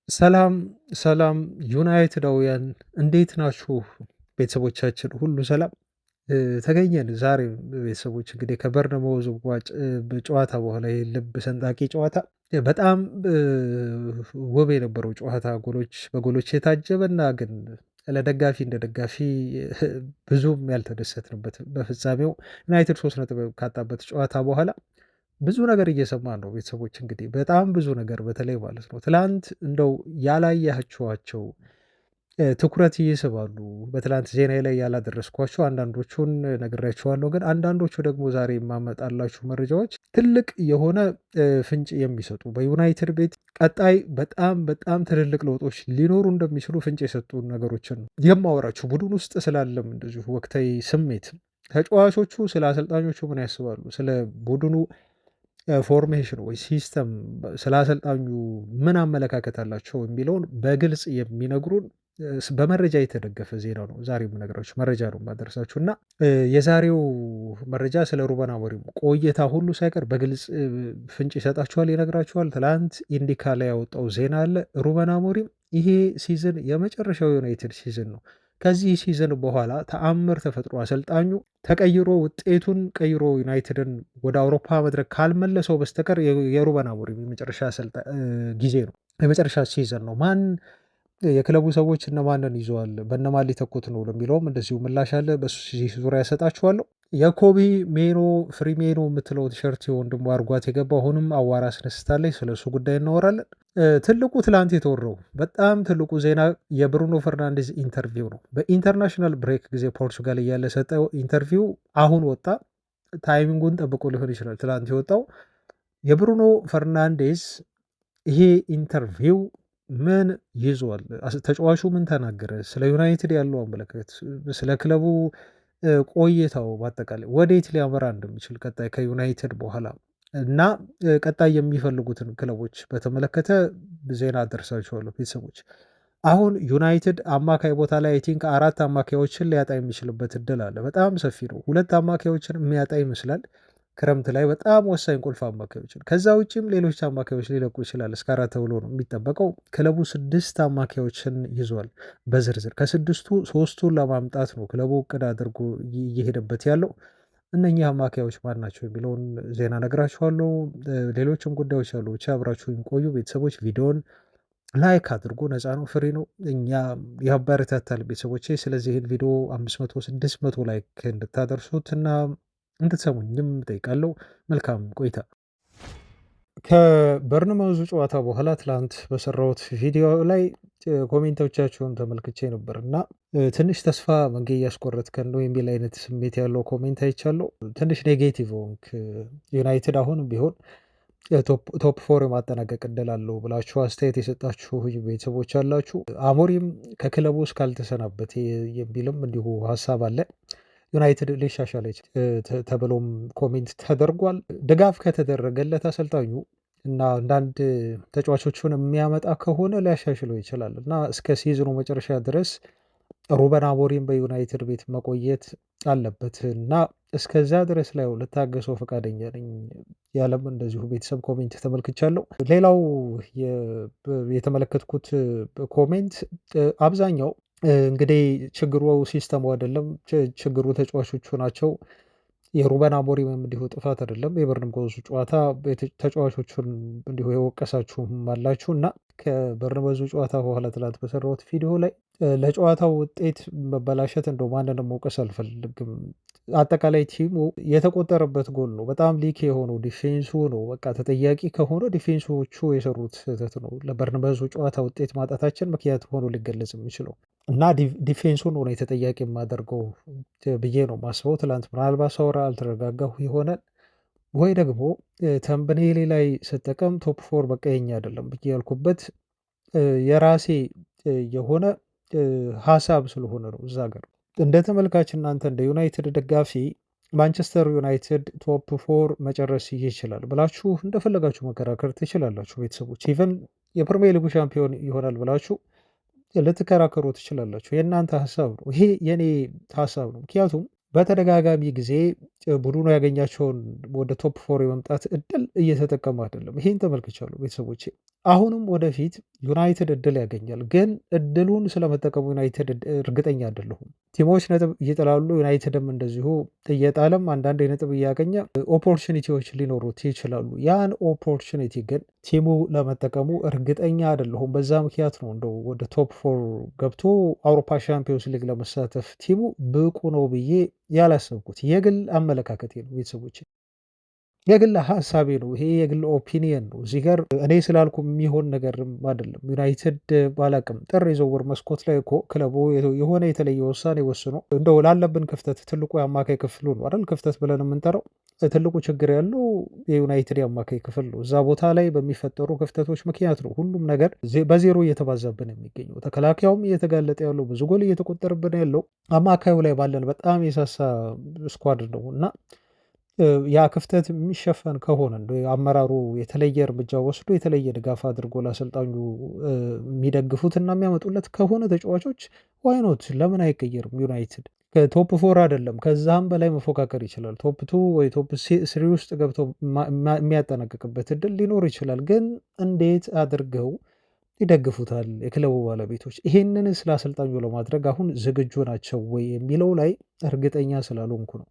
ሰላም ሰላም ዩናይትዳውያን እንዴት ናችሁ? ቤተሰቦቻችን ሁሉ ሰላም ተገኘን። ዛሬ ቤተሰቦች እንግዲህ ከበርነማውዝ ጨዋታ በኋላ ይህ ልብ ሰንጣቂ ጨዋታ በጣም ውብ የነበረው ጨዋታ በጎሎች የታጀበና ግን ለደጋፊ እንደ ደጋፊ ብዙም ያልተደሰትንበት በፍጻሜው ዩናይትድ 3 ነጥብ ካጣበት ጨዋታ በኋላ ብዙ ነገር እየሰማን ነው። ቤተሰቦች እንግዲህ በጣም ብዙ ነገር በተለይ ማለት ነው ትላንት እንደው ያላያችኋቸው ትኩረት ይስባሉ። በትላንት ዜና ላይ ያላደረስኳቸው አንዳንዶቹን ነግሬያችኋለሁ። ግን አንዳንዶቹ ደግሞ ዛሬ የማመጣላችሁ መረጃዎች ትልቅ የሆነ ፍንጭ የሚሰጡ በዩናይትድ ቤት ቀጣይ በጣም በጣም ትልልቅ ለውጦች ሊኖሩ እንደሚችሉ ፍንጭ የሰጡ ነገሮችን ነው የማወራችሁ። ቡድን ውስጥ ስላለም እንደዚሁ ወቅታዊ ስሜት ተጫዋቾቹ ስለ አሰልጣኞቹ ምን ያስባሉ፣ ስለ ቡድኑ ፎርሜሽን ወይ ሲስተም ስለ አሰልጣኙ ምን አመለካከት አላቸው የሚለውን በግልጽ የሚነግሩን በመረጃ የተደገፈ ዜና ነው። ዛሬ የምነግራችሁ መረጃ ነው የማደርሳችሁ እና የዛሬው መረጃ ስለ ሩበን አሞሪም ቆይታ ሁሉ ሳይቀር በግልጽ ፍንጭ ይሰጣችኋል፣ ይነግራችኋል። ትላንት ኢንዲካ ላይ ያወጣው ዜና አለ። ሩበን አሞሪም ይሄ ሲዝን የመጨረሻው ዩናይትድ ሲዝን ነው። ከዚህ ሲዝን በኋላ ተአምር ተፈጥሮ አሰልጣኙ ተቀይሮ ውጤቱን ቀይሮ ዩናይትድን ወደ አውሮፓ መድረክ ካልመለሰው በስተቀር የሩበን አሞሪም የመጨረሻ ጊዜ ነው፣ የመጨረሻ ሲዘን ነው። ማን የክለቡ ሰዎች እነማንን ይዘዋል፣ በእነማን ሊተኩት ነው ለሚለውም እንደዚሁ ምላሽ አለ። በሱ ዙሪያ ያሰጣችኋለሁ። የኮቢ ሜኖ ፍሪሜኖ የምትለው ቲሸርት የወንድሙ አርጓት የገባ አሁንም አዋራ አስነስታለች። ስለሱ ጉዳይ እናወራለን። ትልቁ ትላንት የተወራው በጣም ትልቁ ዜና የብሩኖ ፈርናንዴዝ ኢንተርቪው ነው። በኢንተርናሽናል ብሬክ ጊዜ ፖርቹጋል እያለ ሰጠው ኢንተርቪው አሁን ወጣ። ታይሚንጉን ጠብቆ ሊሆን ይችላል ትላንት የወጣው የብሩኖ ፈርናንዴዝ ይሄ ኢንተርቪው ምን ይዟል? ተጫዋቹ ምን ተናገረ? ስለ ዩናይትድ ያለው አመለካከት፣ ስለ ክለቡ ቆይታው፣ በአጠቃላይ ወዴት ሊያመራ እንደሚችል ቀጣይ ከዩናይትድ በኋላ እና ቀጣይ የሚፈልጉትን ክለቦች በተመለከተ ዜና አደርሳችኋለሁ ቤተሰቦች። አሁን ዩናይትድ አማካይ ቦታ ላይ አይ ቲንክ 4 አማካዮችን ሊያጣ የሚችልበት እድል አለ። በጣም ሰፊ ነው። 2 አማካዮችን የሚያጣ ይመስላል ክረምት ላይ በጣም ወሳኝ ቁልፍ አማካዮችን። ከዛ ውጭም ሌሎች አማካዮች ሊለቁ ይችላል። እስከ 4 ተብሎ ነው የሚጠበቀው። ክለቡ 6 አማካዮችን ይዟል በዝርዝር። ከስድስቱ 3ቱን ለማምጣት ነው ክለቡ እቅድ አድርጎ እየሄደበት ያለው። እነኚህ አማካዮች ማን ናቸው የሚለውን ዜና ነግራችኋለሁ። ሌሎችም ጉዳዮች አሉ። ብቻ አብራችሁን ቆዩ ቤተሰቦች። ቪዲዮን ላይክ አድርጉ፣ ነፃ ነው፣ ፍሪ ነው። እኛ ያበረታታል ቤተሰቦቼ። ስለዚህ ይህን ቪዲዮ 500 600 ላይክ እንድታደርሱት እና እንድትሰሙኝም ጠይቃለሁ። መልካም ቆይታ። ከበርንማውዙ ጨዋታ በኋላ ትላንት በሰራሁት ቪዲዮ ላይ ኮሜንቶቻቸውን ተመልክቼ ነበር እና ትንሽ ተስፋ መንጌ እያስቆረጥከን ነው የሚል አይነት ስሜት ያለው ኮሜንት አይቻለሁ። ትንሽ ኔጌቲቭ ሆንክ፣ ዩናይትድ አሁንም ቢሆን ቶፕ 4 የማጠናቀቅ እድል አለው ብላችሁ አስተያየት የሰጣችሁ ቤተሰቦች አላችሁ። አሞሪም ከክለቡ እስካልተሰናበተ የሚልም እንዲሁ ሀሳብ አለ። ዩናይትድ ሊሻሻል ተብሎም ኮሜንት ተደርጓል። ድጋፍ ከተደረገለት አሰልጣኙ እና አንዳንድ ተጫዋቾቹን የሚያመጣ ከሆነ ሊያሻሽለው ይችላል እና እስከ ሲዝኑ መጨረሻ ድረስ ሩበን አሞሪም በዩናይትድ ቤት መቆየት አለበት እና እስከዛ ድረስ ላይ ልታገሰው ፈቃደኛ ነኝ ያለም እንደዚሁ ቤተሰብ ኮሜንት ተመልክቻለሁ። ሌላው የተመለከትኩት ኮሜንት አብዛኛው እንግዲህ ችግሩ ሲስተሙ አይደለም፣ ችግሩ ተጫዋቾቹ ናቸው። የሩበን አሞሪምም እንዲሁ ጥፋት አይደለም። የበርንማውዙ ጨዋታ ተጫዋቾቹን እንዲሁ የወቀሳችሁም አላችሁ እና ከበርንማውዙ ጨዋታ በኋላ ትላንት በሰራሁት ቪዲዮ ላይ ለጨዋታው ውጤት መበላሸት እንደው ማንንም መውቀስ አልፈልግም። አጠቃላይ ቲሙ የተቆጠረበት ጎል ነው በጣም ሊክ የሆነው ዲፌንሱ ነው። በቃ ተጠያቂ ከሆነ ዲፌንሶቹ የሰሩት ስህተት ነው ለበርንማውዙ ጨዋታ ውጤት ማጣታችን ምክንያት ሆኖ ሊገለጽ የሚችለው እና ዲፌንሱን ሆነ የተጠያቂ የማደርገው ብዬ ነው ማስበው። ትላንት ምናልባት ሳወራ አልተረጋጋሁ ይሆናል ወይ ደግሞ ተምብኔሌ ላይ ስጠቀም ቶፕ 4 በቃ የኛ አይደለም ብዬ ያልኩበት የራሴ የሆነ ሀሳብ ስለሆነ ነው። እዛ ጋር እንደ ተመልካች እናንተ እንደ ዩናይትድ ደጋፊ ማንቸስተር ዩናይትድ ቶፕ 4 መጨረስ ይችላል ብላችሁ እንደፈለጋችሁ መከራከር ትችላላችሁ ቤተሰቦች። ኢቨን የፕሪሚየር ሊጉ ሻምፒዮን ይሆናል ብላችሁ ልትከራከሩ ትችላላችሁ። የእናንተ ሀሳብ ነው፣ ይሄ የኔ ሀሳብ ነው። ምክንያቱም በተደጋጋሚ ጊዜ ቡድኑ ያገኛቸውን ወደ ቶፕ 4 የመምጣት እድል እየተጠቀሙ አይደለም። ይሄን ተመልክቻለሁ ቤተሰቦቼ። አሁንም ወደፊት ዩናይትድ እድል ያገኛል፣ ግን እድሉን ስለመጠቀሙ ዩናይትድ እርግጠኛ አይደለሁም። ቲሞች ነጥብ እየጣላሉ፣ ዩናይትድም እንደዚሁ እየጣለም አንዳንድ የነጥብ እያገኘ ኦፖርቹኒቲዎች ሊኖሩት ይችላሉ። ያን ኦፖርቹኒቲ ግን ቲሙ ለመጠቀሙ እርግጠኛ አይደለሁም። በዛ ምክንያት ነው እንደው ወደ ቶፕ ፎር ገብቶ አውሮፓ ሻምፒዮንስ ሊግ ለመሳተፍ ቲሙ ብቁ ነው ብዬ ያላሰብኩት። የግል አመለካከቴ ነው ቤተሰቦች፣ የግል ሀሳቤ ነው። ይሄ የግል ኦፒኒየን ነው። እዚህ ጋር እኔ ስላልኩ የሚሆን ነገርም አይደለም። ዩናይትድ ባላቅም ጥር የዝውውር መስኮት ላይ እኮ ክለቡ የሆነ የተለየ ውሳኔ ወስኖ እንደው ላለብን ክፍተት ትልቁ የአማካይ ክፍሉ ነው አይደል? ክፍተት ብለን የምንጠራው ትልቁ ችግር ያለው የዩናይትድ የአማካይ ክፍል ነው። እዛ ቦታ ላይ በሚፈጠሩ ክፍተቶች ምክንያት ነው ሁሉም ነገር በዜሮ እየተባዛብን የሚገኘው። ተከላካዩም እየተጋለጠ ያለው፣ ብዙ ጎል እየተቆጠረብን ያለው፣ አማካዩ ላይ ባለን በጣም የሳሳ ስኳድ ነው እና ያ ክፍተት የሚሸፈን ከሆነ እንደ አመራሩ የተለየ እርምጃ ወስዶ የተለየ ድጋፍ አድርጎ ለአሰልጣኙ የሚደግፉትና የሚያመጡለት ከሆነ ተጫዋቾች ዋይኖት ለምን አይቀየርም? ዩናይትድ ከቶፕ ፎር አይደለም ከዛም በላይ መፎካከር ይችላል። ቶፕ ቱ ወይ ቶፕ ስሪ ውስጥ ገብቶ የሚያጠናቅቅበት እድል ሊኖር ይችላል። ግን እንዴት አድርገው ይደግፉታል የክለቡ ባለቤቶች? ይሄንን ስለ አሰልጣኙ ለማድረግ አሁን ዝግጁ ናቸው ወይ የሚለው ላይ እርግጠኛ ስላልሆንኩ ነው።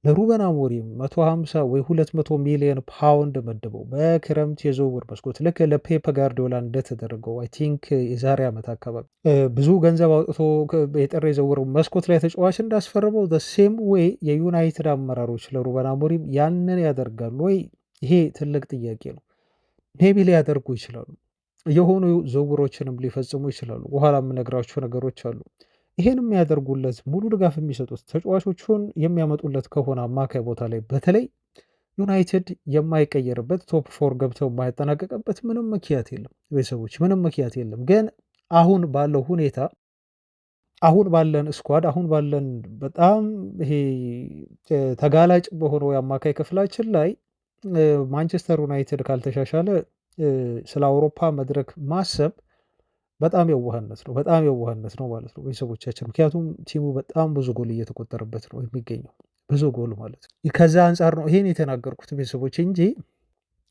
ለሩበን አሞሪም 150 ወይ 200 ሚሊዮን ፓውንድ መድበው በክረምት የዝውውር መስኮት ልክ ለፔፕ ጋርዲዮላ እንደተደረገው አይ ቲንክ የዛሬ ዓመት አካባቢ ብዙ ገንዘብ አውጥቶ የጥር የዝውውር መስኮት ላይ ተጫዋች እንዳስፈረመው ሴም ዌይ የዩናይትድ አመራሮች ለሩበን አሞሪም ያንን ያደርጋሉ ወይ? ይሄ ትልቅ ጥያቄ ነው። ሜቢ ሊያደርጉ ይችላሉ። የሆኑ ዝውውሮችንም ሊፈጽሙ ይችላሉ። በኋላ የምነግራቸው ነገሮች አሉ። ይሄን የሚያደርጉለት ሙሉ ድጋፍ የሚሰጡት ተጫዋቾቹን የሚያመጡለት ከሆነ አማካይ ቦታ ላይ በተለይ ዩናይትድ የማይቀየርበት ቶፕ ፎር ገብተው የማይጠናቀቅበት ምንም ምክንያት የለም። ቤተሰቦች ምንም ምክንያት የለም። ግን አሁን ባለው ሁኔታ አሁን ባለን ስኳድ አሁን ባለን በጣም ይሄ ተጋላጭ በሆነው የአማካይ ክፍላችን ላይ ማንቸስተር ዩናይትድ ካልተሻሻለ ስለ አውሮፓ መድረክ ማሰብ በጣም የዋህነት ነው። በጣም የዋህነት ነው ማለት ነው ቤተሰቦቻችን። ምክንያቱም ቲሙ በጣም ብዙ ጎል እየተቆጠረበት ነው የሚገኘው፣ ብዙ ጎል ማለት ነው። ከዛ አንጻር ነው ይሄን የተናገርኩት ቤተሰቦች እንጂ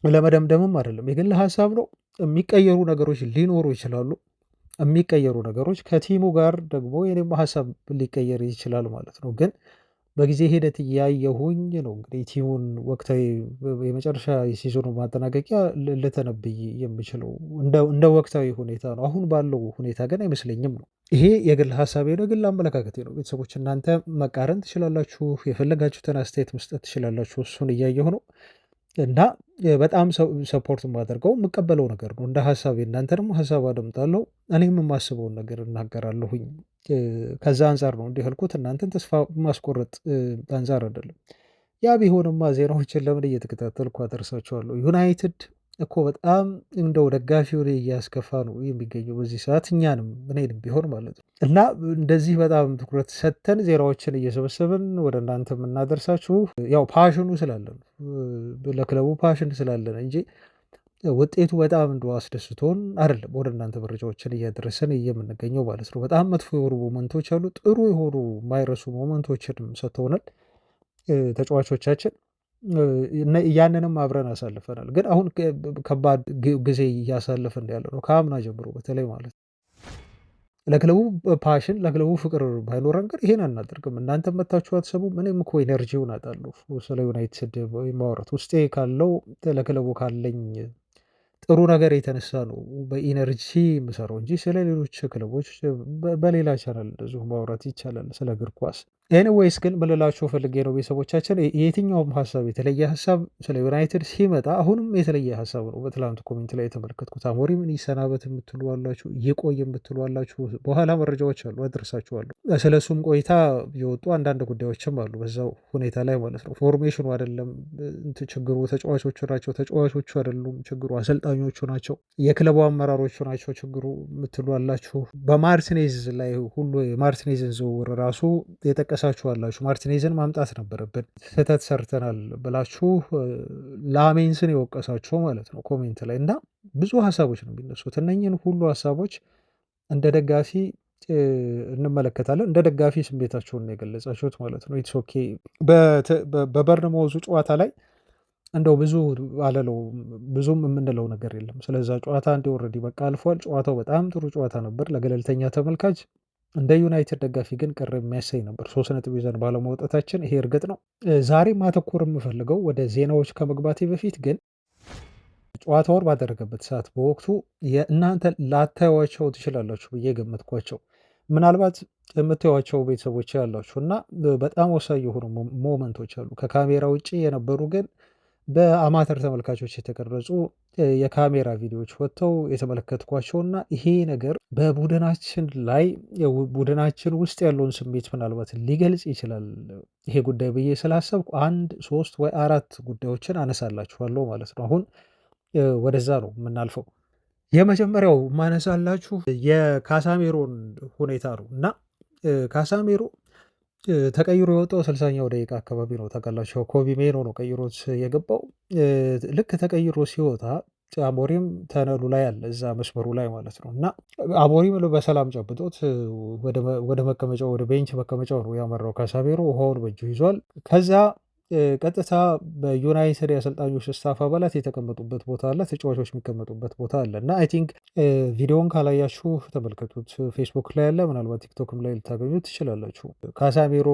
ለመደምደምም አይደለም። የግል ሀሳብ ነው። የሚቀየሩ ነገሮች ሊኖሩ ይችላሉ። የሚቀየሩ ነገሮች ከቲሙ ጋር ደግሞ የኔም ሀሳብ ሊቀየር ይችላል ማለት ነው። ግን በጊዜ ሂደት እያየሁኝ ነው እንግዲህ ቲሙን ወቅታዊ የመጨረሻ የሲዞኑ ማጠናቀቂያ ልተነብይ የምችለው እንደ ወቅታዊ ሁኔታ ነው። አሁን ባለው ሁኔታ ግን አይመስለኝም ነው። ይሄ የግል ሀሳቤ ነው፣ የግል አመለካከቴ ነው። ቤተሰቦች እናንተ መቃረን ትችላላችሁ፣ የፈለጋችሁትን አስተያየት መስጠት ትችላላችሁ። እሱን እያየሁ ነው እና በጣም ሰፖርት የማደርገው የምቀበለው ነገር ነው እንደ ሀሳቤ። እናንተ ደግሞ ሀሳብ አደምጣለሁ፣ እኔም የማስበውን ነገር እናገራለሁኝ። ከዛ አንጻር ነው እንዲህ ያልኩት፣ እናንተን ተስፋ ማስቆረጥ አንጻር አይደለም። ያ ቢሆንማ ዜናዎችን ለምን እየተከታተልኩ አደርሳችኋለሁ። ዩናይትድ እኮ በጣም እንደው ደጋፊውን እያስከፋ ነው የሚገኘው በዚህ ሰዓት፣ እኛንም እኔንም ቢሆን ማለት ነው። እና እንደዚህ በጣም ትኩረት ሰጥተን ዜናዎችን እየሰበሰብን ወደ እናንተ የምናደርሳችሁ ያው ፓሽኑ ስላለን ለክለቡ ፓሽን ስላለን እንጂ ውጤቱ በጣም እንደ አስደስቶን አይደለም ወደ እናንተ መረጃዎችን እያደረሰን የምንገኘው ማለት ነው። በጣም መጥፎ የሆኑ ሞመንቶች አሉ፣ ጥሩ የሆኑ ማይረሱ ሞመንቶችንም ሰጥተውናል ተጫዋቾቻችን። ያንንም አብረን አሳልፈናል። ግን አሁን ከባድ ጊዜ እያሳለፈን ያለ ነው ከአምና ጀምሮ በተለይ ማለት ነው። ለክለቡ ፓሽን ለክለቡ ፍቅር ባይኖረን ግን ይሄን አናደርግም። እናንተ መታችሁ አትሰሙም። እኔም እኮ ኤነርጂውን አጣለሁ ስለ ዩናይትድ ማውራት ውስጤ ካለው ለክለቡ ካለኝ ጥሩ ነገር የተነሳ ነው በኢነርጂ የምሰራው እንጂ ስለ ሌሎች ክለቦች በሌላ ቻናል እንደዚሁ ማውራት ይቻላል ስለ እግር ኳስ። ኤኒዌይስ ግን ምልላቸው ፈልጌ ነው ቤተሰቦቻችን፣ የትኛውም ሀሳብ የተለየ ሀሳብ ስለ ዩናይትድ ሲመጣ አሁንም የተለየ ሀሳብ ነው። በትላንቱ ኮሜንት ላይ የተመለከትኩት አሞሪምን ይሰናበት የምትሉ አላችሁ፣ ይቆይ የምትሉ አላችሁ። በኋላ መረጃዎች አሉ አደርሳችኋለሁ። ስለ እሱም ቆይታ የወጡ አንዳንድ ጉዳዮችም አሉ በዛው ሁኔታ ላይ ማለት ነው። ፎርሜሽኑ አይደለም ችግሩ፣ ተጫዋቾቹ ናቸው። ተጫዋቾቹ አይደሉም ችግሩ፣ አሰልጣኞቹ ናቸው። የክለቡ አመራሮቹ ናቸው ችግሩ የምትሉ አላችሁ። በማርቲኔዝ ላይ ሁሉ የማርቲኔዝን ዝውውር ራሱ የጠቀሳችሁ አላችሁ። ማርቲኔዝን ማምጣት ነበረብን ስህተት ሰርተናል ብላችሁ ላሜንስን የወቀሳችሁ ማለት ነው ኮሜንት ላይ እና ብዙ ሀሳቦች ነው የሚነሱት። እነኝህን ሁሉ ሀሳቦች እንደ ደጋፊ እንመለከታለን። እንደ ደጋፊ ስሜታቸውን የገለጻችሁት ማለት ነው። ኢትስ ኦኬ። በበርንማውዙ ጨዋታ ላይ እንደው ብዙ አለለው ብዙም የምንለው ነገር የለም ስለዛ ጨዋታ እንዲ ኦልሬዲ በቃ አልፏል። ጨዋታው በጣም ጥሩ ጨዋታ ነበር ለገለልተኛ ተመልካች። እንደ ዩናይትድ ደጋፊ ግን ቅር የሚያሰኝ ነበር 3 ነጥብ ይዘን ባለመውጣታችን፣ ይሄ እርግጥ ነው። ዛሬ ማተኮር የምፈልገው ወደ ዜናዎች ከመግባቴ በፊት ግን ጨዋታውን ባደረገበት ሰዓት በወቅቱ የእናንተ ላታዩዋቸው ትችላላችሁ ብዬ ገመትኳቸው። ምናልባት የምታዩዋቸው ቤተሰቦች ያላችሁ እና በጣም ወሳኝ የሆኑ ሞመንቶች አሉ ከካሜራ ውጪ የነበሩ ግን በአማተር ተመልካቾች የተቀረጹ የካሜራ ቪዲዮዎች ወጥተው የተመለከትኳቸውና ይሄ ነገር በቡድናችን ላይ ቡድናችን ውስጥ ያለውን ስሜት ምናልባት ሊገልጽ ይችላል ይሄ ጉዳይ ብዬ ስላሰብኩ 1 3 ወይ 4 ጉዳዮችን አነሳላችኋለሁ ማለት ነው። አሁን ወደዛ ነው የምናልፈው። የመጀመሪያው ማነሳላችሁ የካሳሜሮን ሁኔታ ነው እና ካሳሜሮ ተቀይሮ የወጣው 60ኛው ደቂቃ አካባቢ ነው። ታውቃላችሁ ኮቢ ሜይኖ ነው ቀይሮት የገባው። ልክ ተቀይሮ ሲወጣ አሞሪም ተነሉ ላይ አለ እዛ መስመሩ ላይ ማለት ነው እና አሞሪም በሰላም ጨብጦት ወደ መቀመጫው ወደ ቤንች መቀመጫው ነው ያመራው። ካሳሜሮ ውሃውን በእጁ ይዟል። ከዛ ቀጥታ በዩናይትድ የአሰልጣኞች ስታፍ አባላት የተቀመጡበት ቦታ አለ፣ ተጫዋቾች የሚቀመጡበት ቦታ አለ እና አይ ቲንክ ቪዲዮውን ካላያችሁ ተመልከቱት። ፌስቡክ ላይ ያለ ምናልባት ቲክቶክም ላይ ልታገኙት ትችላላችሁ። ካሳሜሮ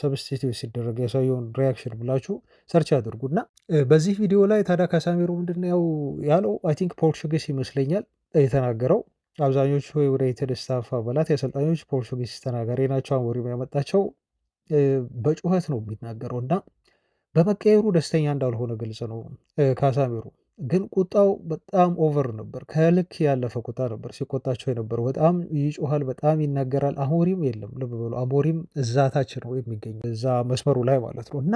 ሰብስቲቲዩት ሲደረግ ያሳየውን ሪያክሽን ብላችሁ ሰርች አድርጉ እና በዚህ ቪዲዮ ላይ ታዲያ ካሳሜሮ ምንድነው ያለው? አይ ቲንክ ፖርቹጊስ ይመስለኛል የተናገረው። አብዛኞቹ የዩናይትድ ስታፍ አባላት የአሰልጣኞች ፖርቹጊስ ተናጋሪ ናቸው። አሞሪም ያመጣቸው በጩኸት ነው የሚናገረው እና በመቀየሩ ደስተኛ እንዳልሆነ ግልጽ ነው። ካሳሜሮ ግን ቁጣው በጣም ኦቨር ነበር። ከልክ ያለፈ ቁጣ ነበር ሲቆጣቸው የነበረው። በጣም ይጮሃል፣ በጣም ይናገራል። አሞሪም የለም ልብ በሉ፣ አሞሪም እዛ ታች ነው የሚገኘው እዛ መስመሩ ላይ ማለት ነው እና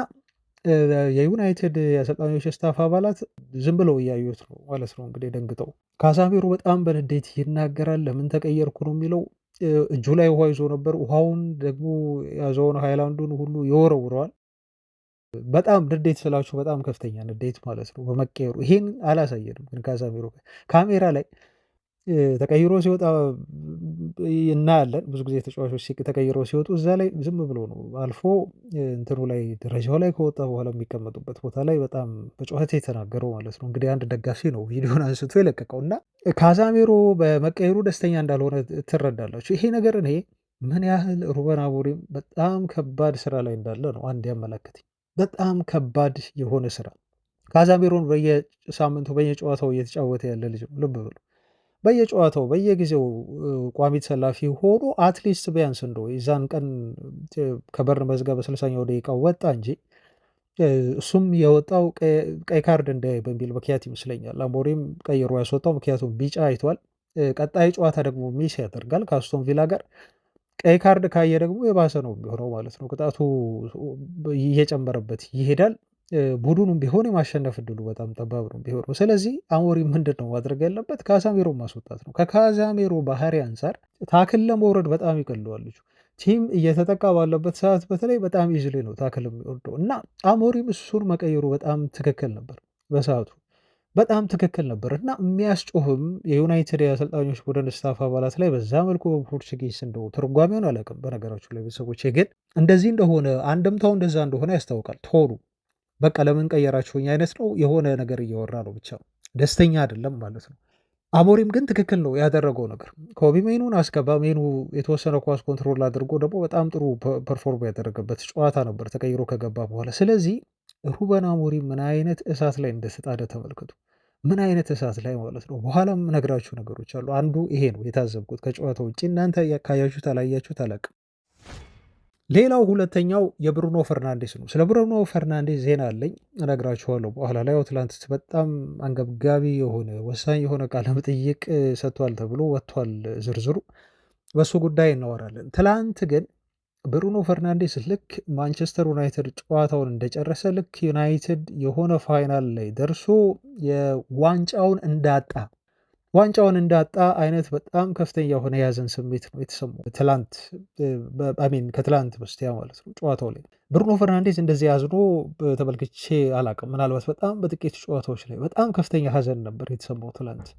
የዩናይትድ የአሰልጣኞች ስታፍ አባላት ዝም ብለው እያዩት ነው ማለት ነው እንግዲህ ደንግጠው። ካሳሜሮ በጣም በንዴት ይናገራል። ለምን ተቀየርኩ ነው የሚለው። እጁ ላይ ውሃ ይዞ ነበር። ውሃውን ደግሞ ያዘውን ሃይላንዱን ሁሉ ይወረውረዋል። በጣም ንዴት ስላችሁ በጣም ከፍተኛ ንዴት ማለት ነው በመቀየሩ። ይሄን አላሳየንም ግን ካሳሜሮ ካሜራ ላይ ተቀይሮ ሲወጣ እናያለን። ብዙ ጊዜ ተጫዋቾች ተቀይሮ ሲወጡ እዛ ላይ ዝም ብሎ ነው አልፎ እንትኑ ላይ ደረጃው ላይ ከወጣ በኋላ የሚቀመጡበት ቦታ ላይ በጣም በጩኸት የተናገረው ማለት ነው። እንግዲህ አንድ ደጋፊ ነው ቪዲዮን አንስቶ የለቀቀው እና ካሳሜሮ በመቀየሩ ደስተኛ እንዳልሆነ ትረዳላችሁ። ይሄ ነገር እኔ ምን ያህል ሩበን አሞሪም በጣም ከባድ ስራ ላይ እንዳለ ነው አንድ ያመለከተኝ። በጣም ከባድ የሆነ ስራ። ካሳሜሮን በየሳምንቱ በየጨዋታው እየተጫወተ ያለ ልጅ ነው ልብ ብሎ በየጨዋታው በየጊዜው ቋሚ ተሰላፊ ሆኖ አትሊስት ቢያንስ እንደው የዛን ቀን ከበርን መዝጋ በ60ኛው ደቂቃ ወጣ እንጂ እሱም የወጣው ቀይ ካርድ እንዳያይ በሚል ምክንያት ይመስለኛል አሞሪም ቀይሮ ያስወጣው። ምክንያቱም ቢጫ አይቷል። ቀጣይ ጨዋታ ደግሞ ሚስ ያደርጋል ከአስቶን ቪላ ጋር። ቀይ ካርድ ካየ ደግሞ የባሰ ነው የሚሆነው ማለት ነው። ቅጣቱ እየጨመረበት ይሄዳል። ቡድኑም ቢሆን የማሸነፍ እድሉ በጣም ጠባብ ነው ቢሆነው። ስለዚህ አሞሪም ምንድን ነው ማድረግ ያለበት? ካሳሜሮ ማስወጣት ነው። ከካሳሜሮ ባህሪ አንጻር ታክል ለመውረድ በጣም ይቀለዋል። ቲም እየተጠቃ ባለበት ሰዓት በተለይ በጣም ኢዝሊ ነው ታክል የሚወርደው እና አሞሪም እሱን መቀየሩ በጣም ትክክል ነበር በሰዓቱ በጣም ትክክል ነበር እና የሚያስጮህም የዩናይትድ የአሰልጣኞች ቡድን ስታፍ አባላት ላይ በዛ መልኩ በፖርቹጊስ እንደው ትርጓሜውን አላውቅም። በነገራችሁ ላይ ቤተሰቦች ግን እንደዚህ እንደሆነ አንድምታው እንደዛ እንደሆነ ያስታውቃል። ቶኑ በቃ ለምን ቀየራችሁኝ አይነት ነው። የሆነ ነገር እያወራ ነው ብቻ ደስተኛ አይደለም ማለት ነው። አሞሪም ግን ትክክል ነው ያደረገው ነገር። ኮቢ ሜኑን አስገባ። ሜኑ የተወሰነ ኳስ ኮንትሮል አድርጎ ደግሞ በጣም ጥሩ ፐርፎርም ያደረገበት ጨዋታ ነበር ተቀይሮ ከገባ በኋላ። ስለዚህ ሩበን አሞሪም ምን አይነት እሳት ላይ እንደተጣደ ተመልከቱ። ምን አይነት እሳት ላይ ማለት ነው። በኋላም ነግራችሁ ነገሮች አሉ። አንዱ ይሄ ነው የታዘብኩት ከጨዋታ ውጭ። እናንተ ካያችሁት አላያችሁት አላውቅም። ሌላው ሁለተኛው የብሩኖ ፈርናንዴስ ነው። ስለ ብሩኖ ፈርናንዴስ ዜና አለኝ እነግራችኋለሁ በኋላ ላይ። ትላንት በጣም አንገብጋቢ የሆነ ወሳኝ የሆነ ቃለ መጠይቅ ሰጥቷል ተብሎ ወጥቷል ዝርዝሩ። በሱ ጉዳይ እናወራለን። ትላንት ግን ብሩኖ ፈርናንዴስ ልክ ማንቸስተር ዩናይትድ ጨዋታውን እንደጨረሰ ልክ ዩናይትድ የሆነ ፋይናል ላይ ደርሶ ዋንጫውን እንዳጣ አይነት በጣም ከፍተኛ የሆነ የያዘን ስሜት ነው የተሰማው። ከትላንት በስቲያ ማለት ነው ጨዋታው ላይ ብሩኖ ፈርናንዴስ እንደዚህ ያዝኖ ተመልክቼ አላቅም። ምናልባት በጣም በጥቂት ጨዋታዎች ላይ በጣም ከፍተኛ ሀዘን ነበር የተሰማው ትላንት።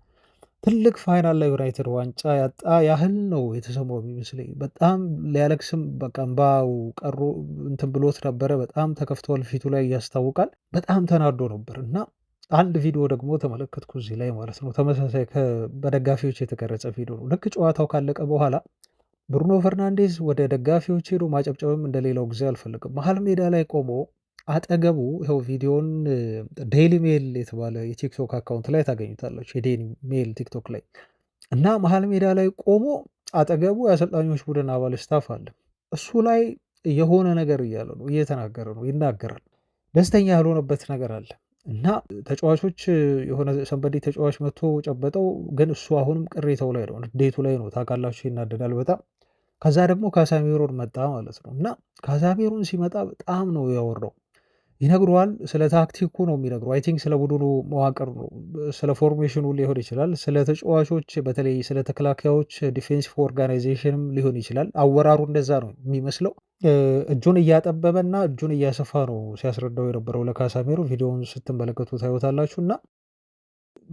ትልቅ ፋይናል ላይ ዩናይትድ ዋንጫ ያጣ ያህል ነው የተሰማው የሚመስለኝ። በጣም ሊያለቅስም በቃ እምባው ቀሮ እንትን ብሎት ነበረ። በጣም ተከፍቷል፣ ፊቱ ላይ ያስታውቃል። በጣም ተናዶ ነበር እና አንድ ቪዲዮ ደግሞ ተመለከትኩ እዚህ ላይ ማለት ነው። ተመሳሳይ በደጋፊዎች የተቀረጸ ቪዲዮ ነው። ልክ ጨዋታው ካለቀ በኋላ ብሩኖ ፈርናንዴዝ ወደ ደጋፊዎች ሄዶ ማጨብጨብም እንደሌላው ጊዜ አልፈለግም። መሀል ሜዳ ላይ ቆሞ አጠገቡ ይኸው ቪዲዮን ዴይሊ ሜል የተባለ የቲክቶክ አካውንት ላይ ታገኙታላችሁ። የዴይሊ ሜል ቲክቶክ ላይ እና መሀል ሜዳ ላይ ቆሞ አጠገቡ የአሰልጣኞች ቡድን አባል ስታፍ አለ። እሱ ላይ የሆነ ነገር እያለ ነው፣ እየተናገረ ነው፣ ይናገራል። ደስተኛ ያልሆነበት ነገር አለ እና ተጫዋቾች የሆነ ሰንበዴ ተጫዋች መጥቶ ጨበጠው፣ ግን እሱ አሁንም ቅሬታው ላይ ነው፣ ንዴቱ ላይ ነው። ታውቃላችሁ፣ ይናደዳል በጣም። ከዛ ደግሞ ካሳሜሮን መጣ ማለት ነው እና ካሳሜሮን ሲመጣ በጣም ነው ያወራው። ይነግረዋል። ስለ ታክቲኩ ነው የሚነግረው። አይ ቲንክ ስለ ቡድኑ መዋቅር ነው፣ ስለ ፎርሜሽኑ ሊሆን ይችላል፣ ስለ ተጫዋቾች፣ በተለይ ስለ ተከላካዮች ዲፌንሲቭ ኦርጋናይዜሽንም ሊሆን ይችላል። አወራሩ እንደዛ ነው የሚመስለው። እጁን እያጠበበና እጁን እያሰፋ ነው ሲያስረዳው የነበረው ለካሳሜሮ። ቪዲዮውን ስትመለከቱ ታዩታላችሁ እና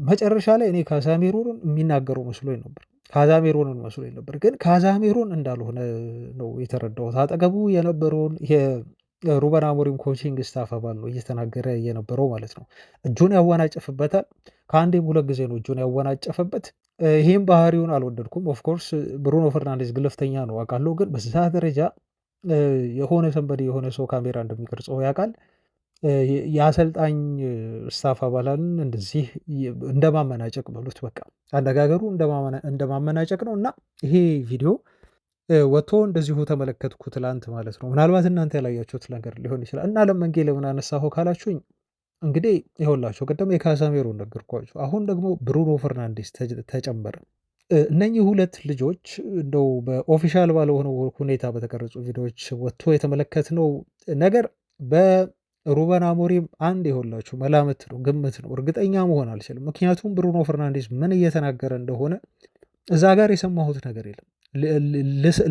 መጨረሻ ላይ እኔ ካሳሜሮንን የሚናገረው መስሎኝ ነበር፣ ካዛሜሮንን መስሎኝ ነበር፣ ግን ካዛሜሮን እንዳልሆነ ነው የተረዳሁት። አጠገቡ የነበረውን ሩበን አሞሪም ኮቺንግ ስታፍ አባል ነው እየተናገረ የነበረው ማለት ነው። እጁን ያወናጨፍበታል። ከአንዴም ሁለት ጊዜ ነው እጁን ያወናጨፈበት። ይህም ባህሪውን አልወደድኩም። ኦፍኮርስ ብሩኖ ፈርናንዴዝ ግልፍተኛ ነው አውቃለሁ፣ ግን በዛ ደረጃ የሆነ ሰንበዴ የሆነ ሰው ካሜራ እንደሚቀርጸው ያውቃል። የአሰልጣኝ ስታፍ አባላትን እንደዚህ እንደማመናጨቅ በሉት፣ በቃ አነጋገሩ እንደማመናጨቅ ነው እና ይሄ ቪዲዮ ወጥቶ እንደዚሁ ተመለከትኩ ትላንት ማለት ነው። ምናልባት እናንተ ያላያችሁት ነገር ሊሆን ይችላል። እና ለመንጌ ለምን አነሳሁ ካላችሁኝ እንግዲህ ይኸውላችሁ ቅድም የካሳሜሮን ነገርኳችሁ። አሁን ደግሞ ብሩኖ ፈርናንዴስ ተጨመረ። እነኚህ ሁለት ልጆች እንደው በኦፊሻል ባለሆነው ሁኔታ በተቀረጹ ቪዲዮዎች ወጥቶ የተመለከትነው ነገር በሩበን አሞሪም አንድ ይኸውላችሁ መላምት ነው፣ ግምት ነው፣ እርግጠኛ መሆን አልችልም። ምክንያቱም ብሩኖ ፈርናንዴስ ምን እየተናገረ እንደሆነ እዛ ጋር የሰማሁት ነገር የለም፣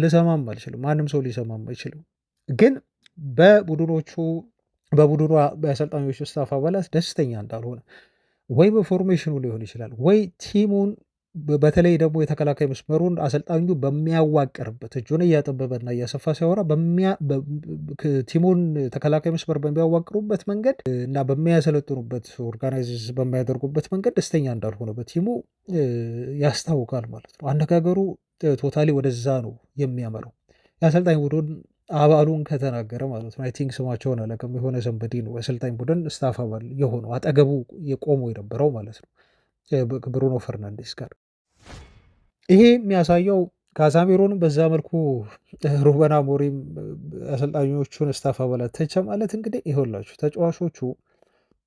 ልሰማም አልችልም። ማንም ሰው ሊሰማም አይችልም። ግን በቡድኑ በአሰልጣኞች ስታፍ አባላት ደስተኛ እንዳልሆነ ወይ በፎርሜሽኑ ሊሆን ይችላል ወይ ቲሙን በተለይ ደግሞ የተከላካይ መስመሩን አሰልጣኙ በሚያዋቅርበት እጁን እያጠበበና እያሰፋ ሲያወራ ቲሙን ተከላካይ መስመር በሚያዋቅሩበት መንገድ እና በሚያሰለጥኑበት ኦርጋናይዝ በሚያደርጉበት መንገድ ደስተኛ እንዳልሆነ በቲሙ ያስታውቃል ማለት ነው። አነጋገሩ ቶታሊ ወደዛ ነው የሚያመራው። የአሰልጣኝ ቡድን አባሉን ከተናገረ ማለት ነው። አይ ቲንክ ስማቸውን አላውቅም። የሆነ ሰንበዲ ነው የአሰልጣኝ ቡድን ስታፍ አባል የሆነው አጠገቡ የቆመው የነበረው ማለት ነው ብሩኖ ፈርናንዴስ ጋር። ይሄ የሚያሳየው ካዛሜሮንም በዛ መልኩ ሩበን አሞሪም አሰልጣኞቹን ስታፍ አባላት ተቸ ማለት እንግዲህ ይኸውላችሁ ተጫዋቾቹ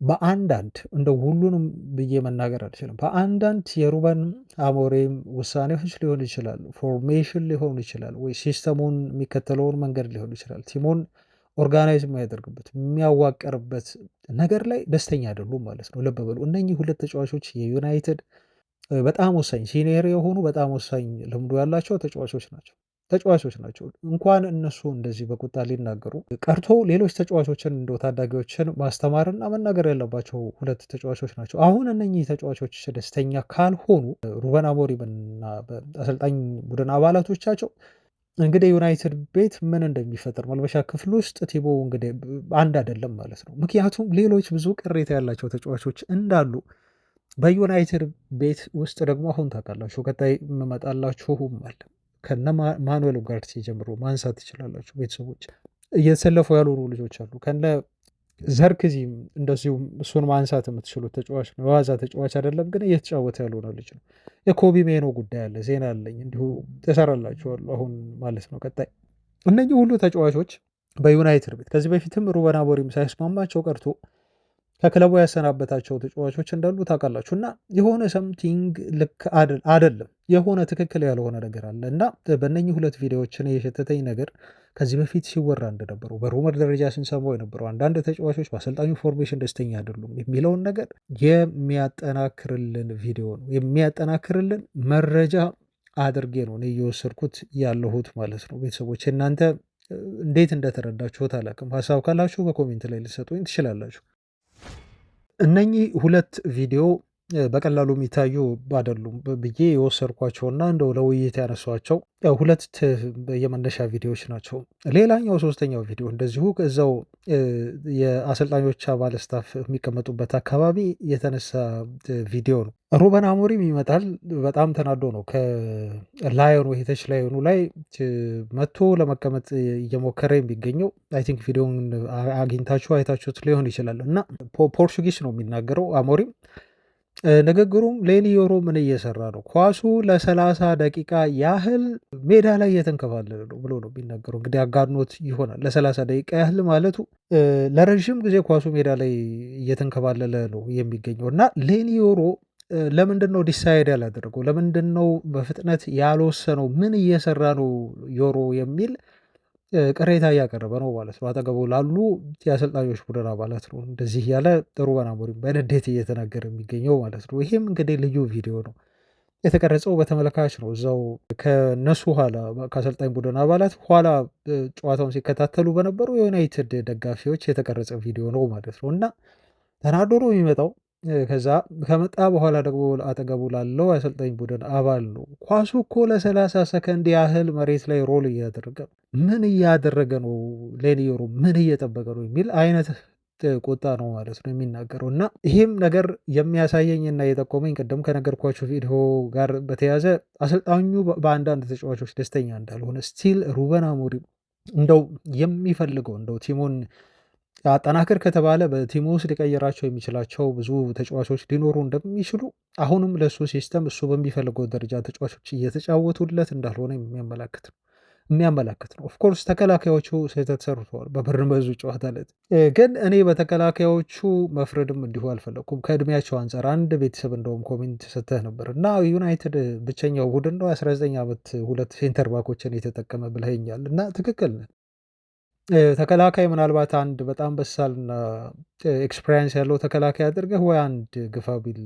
በአንዳንድ እንደ ሁሉንም ብዬ መናገር አልችልም። በአንዳንድ የሩበን አሞሪም ውሳኔዎች ሊሆን ይችላል፣ ፎርሜሽን ሊሆን ይችላል፣ ወይ ሲስተሙን የሚከተለውን መንገድ ሊሆን ይችላል፣ ቲሙን ኦርጋናይዝ የሚያደርግበት የሚያዋቀርበት ነገር ላይ ደስተኛ አይደሉም ማለት ነው። ልብ በሉ እነኚህ ሁለት ተጫዋቾች የዩናይትድ በጣም ወሳኝ ሲኒየር የሆኑ በጣም ወሳኝ ልምዱ ያላቸው ተጫዋቾች ናቸው። እንኳን እነሱ እንደዚህ በቁጣ ሊናገሩ ቀርቶ ሌሎች ተጫዋቾችን እንደ ታዳጊዎችን ማስተማርና መናገር ያለባቸው ሁለት ተጫዋቾች ናቸው። አሁን እነኚህ ተጫዋቾች ደስተኛ ካልሆኑ ሩበን አሞሪምና አሰልጣኝ ቡድን አባላቶቻቸው እንግዲህ ዩናይትድ ቤት ምን እንደሚፈጠር መልበሻ ክፍል ውስጥ ቲቦ እንግዲህ አንድ አይደለም ማለት ነው። ምክንያቱም ሌሎች ብዙ ቅሬታ ያላቸው ተጫዋቾች እንዳሉ በዩናይትድ ቤት ውስጥ ደግሞ አሁን ታውቃላችሁ። ቀጣይ የምመጣላችሁም አለ ከነ ማኑኤል ኡጋርቴ ጀምሮ ማንሳት ትችላላችሁ። ቤተሰቦች እየተሰለፉ ያልሆኑ ልጆች አሉ። ከነ ዘርክዚም እንደዚሁም እሱን ማንሳት የምትችሉት ተጫዋች ነው። የዋዛ ተጫዋች አይደለም፣ ግን እየተጫወተ ያልሆነ ልጅ ነው። የኮቢ ሜኖ ጉዳይ አለ፣ ዜና አለኝ እንዲሁ ተሰራላችኋለሁ አሁን ማለት ነው። ቀጣይ እነኚህ ሁሉ ተጫዋቾች በዩናይትድ ቤት ከዚህ በፊትም ሩበን አሞሪም ሳይስማማቸው ቀርቶ ከክለቡ ያሰናበታቸው ተጫዋቾች እንዳሉ ታውቃላችሁ። እና የሆነ ሰምቲንግ ልክ አይደለም፣ የሆነ ትክክል ያልሆነ ነገር አለ እና በእነኚህ ሁለት ቪዲዮዎችን የሸተተኝ ነገር ከዚህ በፊት ሲወራ እንደነበረው በሩመር ደረጃ ስንሰማው የነበረው አንዳንድ ተጫዋቾች በአሰልጣኙ ፎርሜሽን ደስተኛ አይደሉም የሚለውን ነገር የሚያጠናክርልን ቪዲዮ ነው፣ የሚያጠናክርልን መረጃ አድርጌ ነው እኔ እየወሰድኩት ያለሁት ማለት ነው። ቤተሰቦች እናንተ እንዴት እንደተረዳችሁት አላውቅም። ሀሳብ ካላችሁ በኮሜንት ላይ ልሰጡኝ ትችላላችሁ። እነኚህ ሁለት ቪዲዮ በቀላሉ የሚታዩ አይደሉም ብዬ የወሰድኳቸውና እንደው ለውይይት ያነሷቸው ሁለት የመነሻ ቪዲዮዎች ናቸው። ሌላኛው ሶስተኛው ቪዲዮ እንደዚሁ እዛው የአሰልጣኞች አባል ስታፍ የሚቀመጡበት አካባቢ የተነሳ ቪዲዮ ነው። ሩበን አሞሪም ይመጣል። በጣም ተናዶ ነው ከላዮኑ የተች ላዮኑ ላይ መጥቶ ለመቀመጥ እየሞከረ የሚገኘው። አይ ቲንክ ቪዲዮውን አግኝታችሁ አይታችሁት ሊሆን ይችላል እና ፖርቹጊስ ነው የሚናገረው አሞሪም። ንግግሩም ሌኒዮሮ ምን እየሰራ ነው? ኳሱ ለ30 ደቂቃ ያህል ሜዳ ላይ እየተንከባለለ ነው ብሎ ነው የሚናገረው። እንግዲህ አጋድኖት ይሆናል። ለ30 ደቂቃ ያህል ማለቱ ለረዥም ጊዜ ኳሱ ሜዳ ላይ እየተንከባለለ ነው የሚገኘው እና ሌኒዮሮ ለምንድን ነው ዲሳይድ ያላደረገው? ለምንድን ነው በፍጥነት ያልወሰነው? ምን እየሰራ ነው ዮሮ የሚል ቅሬታ እያቀረበ ነው ማለት ነው። አጠገቡ ላሉ የአሰልጣኞች ቡድን አባላት ነው እንደዚህ ያለ ሩበን አሞሪም በንዴት እየተናገረ የሚገኘው ማለት ነው። ይሄም እንግዲህ ልዩ ቪዲዮ ነው የተቀረጸው በተመለካች ነው። እዛው ከነሱ ኋላ ከአሰልጣኝ ቡድን አባላት ኋላ ጨዋታውን ሲከታተሉ በነበሩ የዩናይትድ ደጋፊዎች የተቀረጸ ቪዲዮ ነው ማለት ነው እና ተናዶ ነው የሚመጣው። ከዛ ከመጣ በኋላ ደግሞ አጠገቡ ላለው አሰልጣኝ ቡድን አባል ነው ኳሱ እኮ ለ30 ሰከንድ ያህል መሬት ላይ ሮል እያደረገ ምን እያደረገ ነው? ሌኒዮሮ ምን እየጠበቀ ነው? የሚል አይነት ቁጣ ነው ማለት ነው የሚናገረው እና ይህም ነገር የሚያሳየኝ እና የጠቆመኝ ቅድም ከነገርኳቸው ቪዲዮ ጋር በተያያዘ አሰልጣኙ በአንዳንድ ተጫዋቾች ደስተኛ እንዳልሆነ ስቲል ሩበን አሞሪም እንደው የሚፈልገው እንደው ቲሙን አጠናክር ከተባለ በቲሙ ውስጥ ሊቀይራቸው የሚችላቸው ብዙ ተጫዋቾች ሊኖሩ እንደሚችሉ አሁንም ለእሱ ሲስተም እሱ በሚፈልገው ደረጃ ተጫዋቾች እየተጫወቱለት እንዳልሆነ የሚያመላክት ነው። ኦፍኮርስ ተከላካዮቹ ስህተት ሰርተዋል በበርንማውዙ ጨዋታ ዕለት። ግን እኔ በተከላካዮቹ መፍረድም እንዲሁ አልፈለኩም ከእድሜያቸው አንጻር። አንድ ቤተሰብ እንደውም ኮሜንት ሰጥተህ ነበር እና ዩናይትድ ብቸኛው ቡድን ነው 19 ዓመት ሁለት ሴንተር ባኮችን የተጠቀመ ብለኸኛል እና ትክክል ነህ። ተከላካይ ምናልባት አንድ በጣም በሳልና ኤክስፔሪንስ ያለው ተከላካይ አድርገህ ወይ አንድ ግፋ ቢል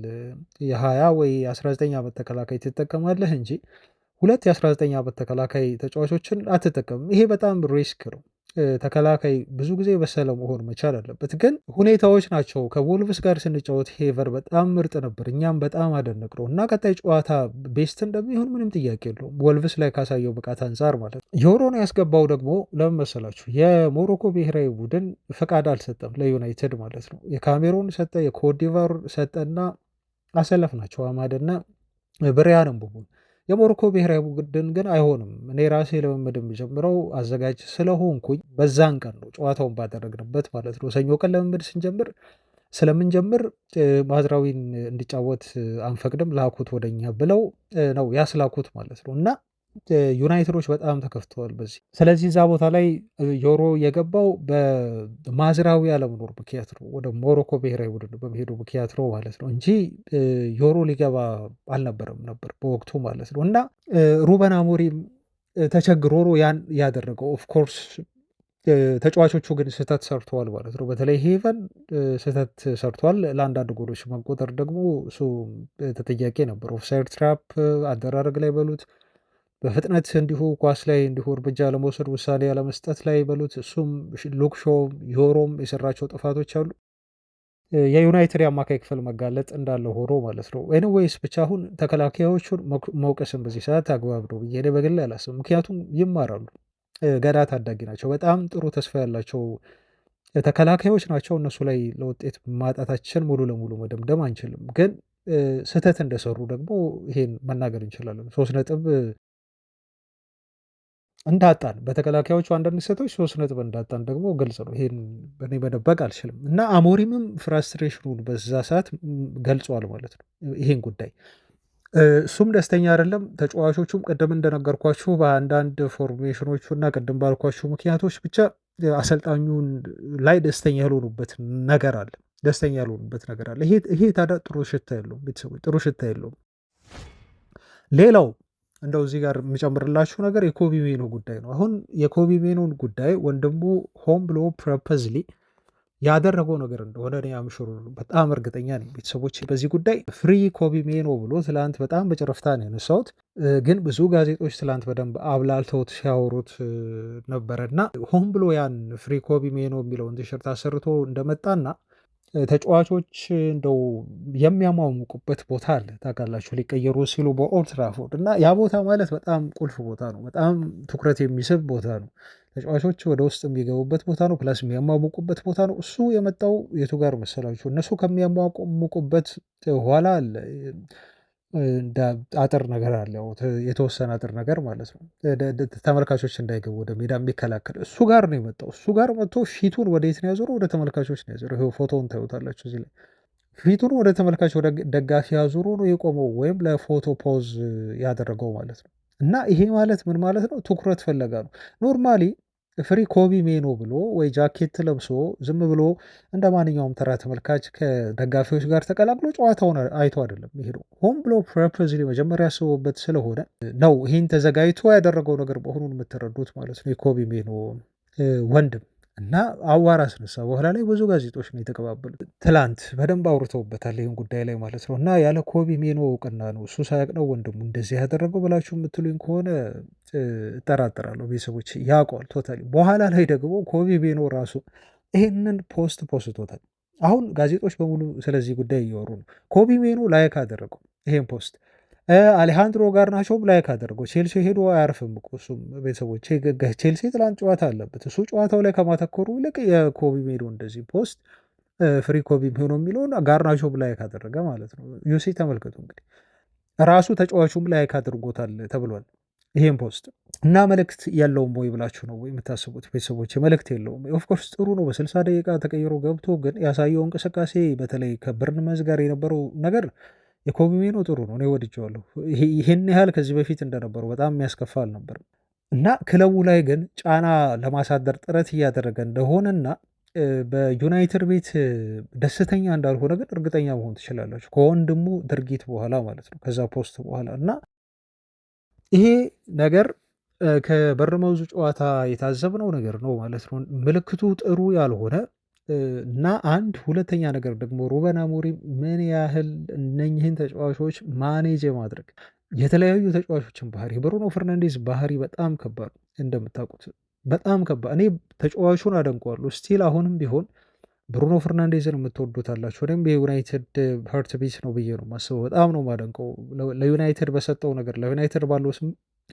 የ20 ወይ 19 ዓመት ተከላካይ ትጠቀማለህ እንጂ ሁለት የ19 ዓመት ተከላካይ ተጫዋቾችን አትጠቀምም። ይሄ በጣም ሪስክ ነው። ተከላካይ ብዙ ጊዜ በሰለ መሆን መቻል አለበት። ግን ሁኔታዎች ናቸው። ከቮልቭስ ጋር ስንጫወት ሄቨር በጣም ምርጥ ነበር፣ እኛም በጣም አደነቅነው እና ቀጣይ ጨዋታ ቤስት እንደሚሆን ምንም ጥያቄ የለውም። ቮልቭስ ላይ ካሳየው ብቃት አንጻር ማለት ነው። ዮሮን ያስገባው ደግሞ ለምን መሰላችሁ? የሞሮኮ ብሔራዊ ቡድን ፈቃድ አልሰጠም ለዩናይትድ ማለት ነው። የካሜሩን ሰጠ፣ የኮትዲቫር ሰጠና አሰለፍ ናቸው አማድና ብሪያን ምቡሞን። የሞሮኮ ብሔራዊ ቡድን ግን አይሆንም፣ እኔ ራሴ ልምምድ የሚጀምረው አዘጋጅ ስለሆንኩኝ በዛን ቀን ነው ጨዋታውን ባደረግንበት ማለት ነው። ሰኞ ቀን ልምምድ ስለምንጀምር ማዝራዊን እንዲጫወት አንፈቅድም፣ ላኩት ወደኛ ብለው ነው ያስላኩት ማለት ነው እና ዩናይትዶች በጣም ተከፍተዋል በዚህ። ስለዚህ እዛ ቦታ ላይ ዮሮ የገባው በማዝራዊ አለመኖር ምክንያት ነው፣ ወደ ሞሮኮ ብሔራዊ ቡድን በመሄዱ ምክንያት ነው ማለት ነው እንጂ ዮሮ ሊገባ አልነበረም ነበር በወቅቱ ማለት ነው። እና ሩበን አሞሪም ተቸግሮ ነው ያን ያደረገው። ኦፍኮርስ ተጫዋቾቹ ግን ስህተት ሰርተዋል ማለት ነው። በተለይ ሄቨን ስህተት ሰርተዋል። ለአንዳንድ ጎሎች መቆጠር ደግሞ እሱ ተጠያቂ ነበር። ኦፍሳይድ ትራፕ አደራረግ ላይ በሉት በፍጥነት እንዲሁ ኳስ ላይ እንዲሁ እርምጃ ለመውሰድ ውሳኔ ያለመስጠት ላይ በሉት እሱም ሉክሾም ዮሮም የሰራቸው ጥፋቶች አሉ። የዩናይትድ የአማካይ ክፍል መጋለጥ እንዳለ ሆኖ ማለት ነው። ኤኒዌይስ ብቻ አሁን ተከላካዮቹን መውቀስን በዚህ ሰዓት አግባብ ነው ብዬ እኔ በግሌ አላስብም። ምክንያቱም ይማራሉ፣ ገና ታዳጊ ናቸው፣ በጣም ጥሩ ተስፋ ያላቸው ተከላካዮች ናቸው። እነሱ ላይ ለውጤት ማጣታችን ሙሉ ለሙሉ መደምደም አንችልም፣ ግን ስህተት እንደሰሩ ደግሞ ይሄን መናገር እንችላለን። 3 ነጥብ እንዳጣን በተከላካዮቹ አንዳንድ ስህተቶች 3 ነጥብ እንዳጣን ደግሞ ግልጽ ነው። ይሄን እኔ መደበቅ አልችልም እና አሞሪምም ፍራስትሬሽኑን በዛ ሰዓት ገልጿል ማለት ነው ይሄን ጉዳይ። እሱም ደስተኛ አይደለም። ተጫዋቾቹም ቅድም እንደነገርኳችሁ በአንዳንድ ፎርሜሽኖቹ እና ቅድም ባልኳችሁ ምክንያቶች ብቻ አሰልጣኙን ላይ ደስተኛ ያልሆኑበት ነገር አለ። ይሄ ታዲያ ጥሩ ሽታ የለውም ቤተሰቦች፣ ጥሩ ሽታ የለውም። ሌላው እንደው እዚህ ጋር የምጨምርላችሁ ነገር የኮቢ ሜኖ ጉዳይ ነው። አሁን የኮቢ ሜኖን ጉዳይ ወንድሙ ሆን ብሎ ፕሮፐዝሊ ያደረገው ነገር እንደሆነ እኔ አምሹር በጣም እርግጠኛ ነኝ። ቤተሰቦች በዚህ ጉዳይ ፍሪ ኮቢ ሜኖ ብሎ ትላንት በጣም በጨረፍታ ነው ያነሳሁት፣ ግን ብዙ ጋዜጦች ትላንት በደንብ አብላልተውት ሲያወሩት ነበረ እና ሆን ብሎ ያን ፍሪ ኮቢ ሜኖ የሚለውን ቲሸርት አሰርቶ እንደመጣና ተጫዋቾች እንደው የሚያሟሙቁበት ቦታ አለ ታውቃላችሁ፣ ሊቀየሩ ሲሉ በኦልድ ትራፎርድ እና ያ ቦታ ማለት በጣም ቁልፍ ቦታ ነው። በጣም ትኩረት የሚስብ ቦታ ነው። ተጫዋቾች ወደ ውስጥ የሚገቡበት ቦታ ነው። ፕላስ የሚያሟሙቁበት ቦታ ነው። እሱ የመጣው የቱ ጋር መሰላችሁ? እነሱ ከሚያሟሙቁበት ኋላ አለ እንደ አጥር ነገር አለ፣ የተወሰነ አጥር ነገር ማለት ነው። ተመልካቾች እንዳይገቡ ወደ ሜዳ የሚከላከል እሱ ጋር ነው የመጣው። እሱ ጋር መጥቶ ፊቱን ወዴት ነው ያዞረው? ወደ ተመልካቾች ነው ያዞረው። ይኸው ፎቶውን ታዩታላችሁ እዚህ ላይ። ፊቱን ወደ ተመልካች ወደ ደጋፊ ያዙሮ ነው የቆመው፣ ወይም ለፎቶ ፖዝ ያደረገው ማለት ነው። እና ይሄ ማለት ምን ማለት ነው? ትኩረት ፈለጋ ነው። ኖርማሊ ፍሪ ኮቢ ሜኖ ብሎ ወይ ጃኬት ለብሶ ዝም ብሎ እንደ ማንኛውም ተራ ተመልካች ከደጋፊዎች ጋር ተቀላቅሎ ጨዋታውን አይቶ አይደለም የሚሄደው። ሆም ብሎ ፐርፐዝሊ መጀመሪያ ያስበበት ስለሆነ ነው ይህን ተዘጋጅቶ ያደረገው ነገር መሆኑን የምትረዱት ማለት ነው። የኮቢ ሜኖ ወንድም እና አዋራ አስነሳ። በኋላ ላይ ብዙ ጋዜጦች ነው የተቀባበሉት። ትላንት በደንብ አውርተውበታል ይህን ጉዳይ ላይ ማለት ነው። እና ያለ ኮቢ ሜኖ እውቅና ነው እሱ ሳያቅ ነው ወንድሙ እንደዚህ ያደረገው ብላችሁ የምትሉኝ ከሆነ እጠራጠራለሁ። ቤተሰቦች ያውቀዋል ቶታሊ። በኋላ ላይ ደግሞ ኮቢ ሜኖ ራሱ ይህንን ፖስቶታል። አሁን ጋዜጦች በሙሉ ስለዚህ ጉዳይ እያወሩ ነው። ኮቢ ሜኖ ላይክ አደረገው ይሄን ፖስት። አሌሃንድሮ ጋርናቾም ላይክ አደረገው። ቼልሲ ሄዶ አያርፍም እኮ እሱም። ቤተሰቦች ቼልሲ ትላንት ጨዋታ አለበት። እሱ ጨዋታው ላይ ከማተኮሩ ይልቅ የኮቢ ሜኖ እንደዚህ ፖስት ፍሪ ኮቢ ሜኖ የሚለውን ጋርናቾም ላይክ አደረገ ማለት ነው። ዩሲ ተመልከቱ እንግዲህ ራሱ ተጫዋቹም ላይክ አድርጎታል ተብሏል ይሄን ፖስት። እና መልእክት የለውም ወይ ብላችሁ ነው የምታስቡት ቤተሰቦች? መልእክት የለውም። ኦፍኮርስ ጥሩ ነው በ60 ደቂቃ ተቀይሮ ገብቶ፣ ግን ያሳየው እንቅስቃሴ በተለይ ከበርንመዝ ጋር የነበረው ነገር የኮቢ ሜኖ ጥሩ ነው። እኔ ወድጄዋለሁ። ይህን ያህል ከዚህ በፊት እንደነበረው በጣም የሚያስከፋ አልነበርም። እና ክለቡ ላይ ግን ጫና ለማሳደር ጥረት እያደረገ እንደሆነና በዩናይትድ ቤት ደስተኛ እንዳልሆነ ግን እርግጠኛ መሆን ትችላላችሁ፣ ከወንድሙ ድርጊት በኋላ ማለት ነው፣ ከዛ ፖስት በኋላ። እና ይሄ ነገር ከበርንማውዙ ጨዋታ የታዘብነው ነገር ነው ማለት ነው። ምልክቱ ጥሩ ያልሆነ እና አንድ ሁለተኛ ነገር ደግሞ ሩበን አሞሪም ምን ያህል እነኝህን ተጫዋቾች ማኔጅ የማድረግ የተለያዩ ተጫዋቾችን ባህሪ፣ ብሩኖ ፈርናንዴዝ ባህሪ በጣም ከባድ እንደምታውቁት፣ በጣም ከባድ። እኔ ተጫዋቹን አደንቀዋለሁ ስቲል አሁንም ቢሆን ብሩኖ ፈርናንዴዝን የምትወዱታላችሁ። እኔም የዩናይትድ ሀርት ቢት ነው ብዬ ነው ማስበው። በጣም ነው ማደንቀው ለዩናይትድ በሰጠው ነገር፣ ለዩናይትድ ባለው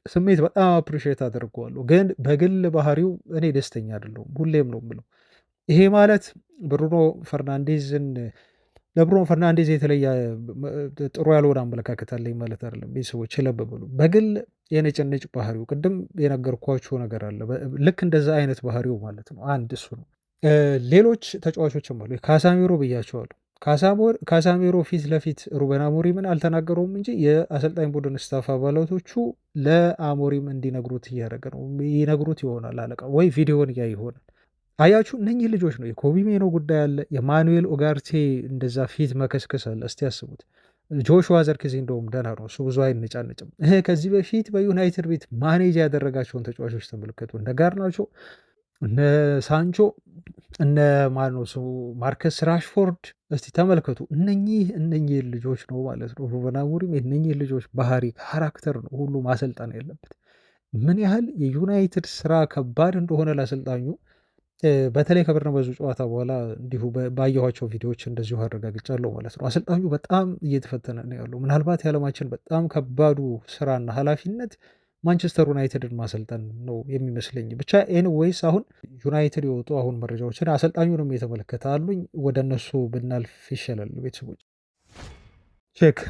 ስሜት በጣም አፕሪሺየት አደርገዋለሁ። ግን በግል ባህሪው እኔ ደስተኛ አይደለሁም፣ ሁሌም ነው የምለው። ይሄ ማለት ብሩኖ ፈርናንዴዝን ለብሩኖ ፈርናንዴዝ የተለየ ጥሩ ያልሆነ አመለካከት አለኝ ማለት አይደለም። ቤተሰቦች የለበበሉ በግል የነጭንጭ ባህሪው ቅድም የነገርኳችሁ ነገር አለ። ልክ እንደዛ አይነት ባህሪው ማለት ነው። አንድ እሱ ነው። ሌሎች ተጫዋቾችም አሉ። ካሳሜሮ ብያቸዋለሁ። ካሳሜሮ ፊት ለፊት ሩበን አሞሪምን አልተናገረውም እንጂ የአሰልጣኝ ቡድን ስታፍ አባላቶቹ ለአሞሪም እንዲነግሩት እያደረገ ነው። ይነግሩት ይሆናል አለቃ፣ ወይ ቪዲዮን እያ ይሆናል። አያችሁ እነኚህ ልጆች ነው። የኮቢ ሜኖ ጉዳይ አለ። የማኑኤል ኦጋርቴ እንደዛ ፊት መከስከስ አለ። እስቲ ያስቡት። ጆሹዋ ዘርክዚ እንደውም ደህና ነው እሱ፣ ብዙ አይነጫነጭም። ከዚህ በፊት በዩናይትድ ቤት ማኔጅ ያደረጋቸውን ተጫዋቾች ተመልከቱ። እነ ጋርናቾ፣ እነ ሳንቾ፣ እነ ማነው ሰው ማርከስ ራሽፎርድ፣ እስቲ ተመልከቱ። እነኚህ ልጆች ነው ማለት ነው ሩበን አሞሪም የእነኚህ ልጆች ባህሪ ካራክተር ነው ሁሉ ማሰልጠን ያለበት። ምን ያህል የዩናይትድ ስራ ከባድ እንደሆነ ለአሰልጣኙ በተለይ ከበርንማውዙ ጨዋታ በኋላ እንዲሁ ባየኋቸው ቪዲዮዎች እንደዚሁ አረጋግጫለሁ ማለት ነው። አሰልጣኙ በጣም እየተፈተነ ነው ያለው። ምናልባት የዓለማችን በጣም ከባዱ ስራና ኃላፊነት ማንቸስተር ዩናይትድን ማሰልጠን ነው የሚመስለኝ። ብቻ ኤኒዌይስ አሁን ዩናይትድ የወጡ አሁን መረጃዎችን አሰልጣኙንም የተመለከተ አሉኝ። ወደ እነሱ ብናልፍ ይሻላል። ቤተሰቦች ቼክ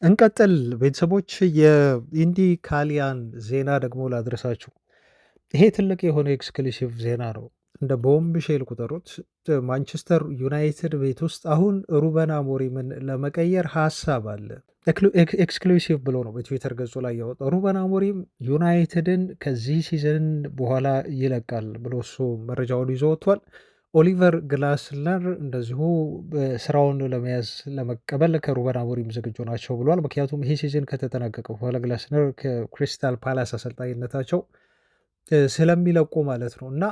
እንቀጥል። ቤተሰቦች የኢንዲ ካሊያን ዜና ደግሞ ላድረሳችሁ። ይሄ ትልቅ የሆነ ኤክስክሉሲቭ ዜና ነው። እንደ ቦምብ ሼል ቁጠሩት። ማንቸስተር ዩናይትድ ቤት ውስጥ አሁን ሩበን አሞሪምን ለመቀየር ሀሳብ አለ። ኤክስክሉሲቭ ብሎ ነው በትዊተር ገጹ ላይ ያወጣው። ሩበን አሞሪም ዩናይትድን ከዚህ ሲዝን በኋላ ይለቃል ብሎ እሱ መረጃውን ይዞ ወጥቷል። ኦሊቨር ግላስነር እንደዚሁ ስራውን ለመያዝ ለመቀበል ከሩበን አሞሪም ዝግጁ ናቸው ብሏል። ምክንያቱም ይሄ ሲዝን ከተጠናቀቀ በኋላ ግላስነር ከክሪስታል ፓላስ አሰልጣኝነታቸው ስለሚለቁ ማለት ነው። እና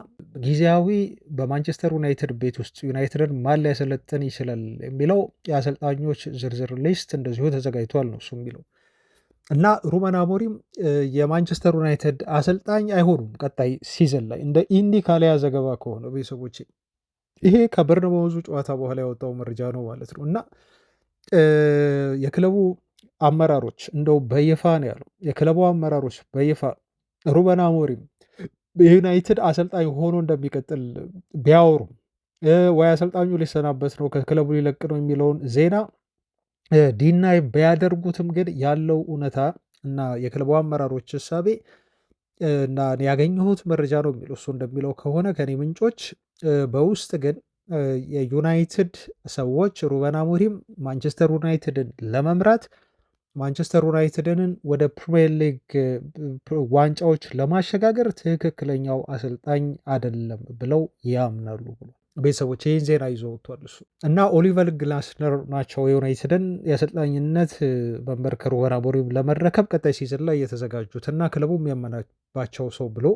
ጊዜያዊ በማንቸስተር ዩናይትድ ቤት ውስጥ ዩናይትድን ማን ሊያሰለጥን ይችላል የሚለው የአሰልጣኞች ዝርዝር ሊስት እንደዚሁ ተዘጋጅቷል ነው እሱ የሚለው። እና ሩበን አሞሪም የማንቸስተር ዩናይትድ አሰልጣኝ አይሆኑም ቀጣይ ሲዝን ላይ እንደ ኢንዲ ካሊያ ዘገባ ከሆነ ቤተሰቦች። ይሄ ከበርነማውዙ ጨዋታ በኋላ ያወጣው መረጃ ነው ማለት ነው። እና የክለቡ አመራሮች እንደው በይፋ ነው ያለው። የክለቡ አመራሮች በይፋ ሩበን አሞሪም በዩናይትድ አሰልጣኝ ሆኖ እንደሚቀጥል ቢያወሩም ወይ አሰልጣኙ ሊሰናበት ነው ከክለቡ ሊለቅ ነው የሚለውን ዜና ዲናይ ቢያደርጉትም ግን ያለው እውነታ እና የክለቡ አመራሮች እሳቤ እና ያገኘሁት መረጃ ነው የሚለው እሱ እንደሚለው ከሆነ ከኔ ምንጮች በውስጥ ግን የዩናይትድ ሰዎች ሩበን አሞሪም ማንቸስተር ዩናይትድን ለመምራት ማንቸስተር ዩናይትድንን ወደ ፕሪሚየር ሊግ ዋንጫዎች ለማሸጋገር ትክክለኛው አሰልጣኝ አይደለም ብለው ያምናሉ ብሎ ቤተሰቦች ይህን ዜና ይዞ ወጥቷል እሱ እና ኦሊቨር ግላስነር ናቸው የዩናይትድን የአሰልጣኝነት መንበር ከሩበን አሞሪም ለመረከብ ቀጣይ ሲዝን ላይ የተዘጋጁት እና ክለቡ የሚያመናባቸው ሰው ብሎ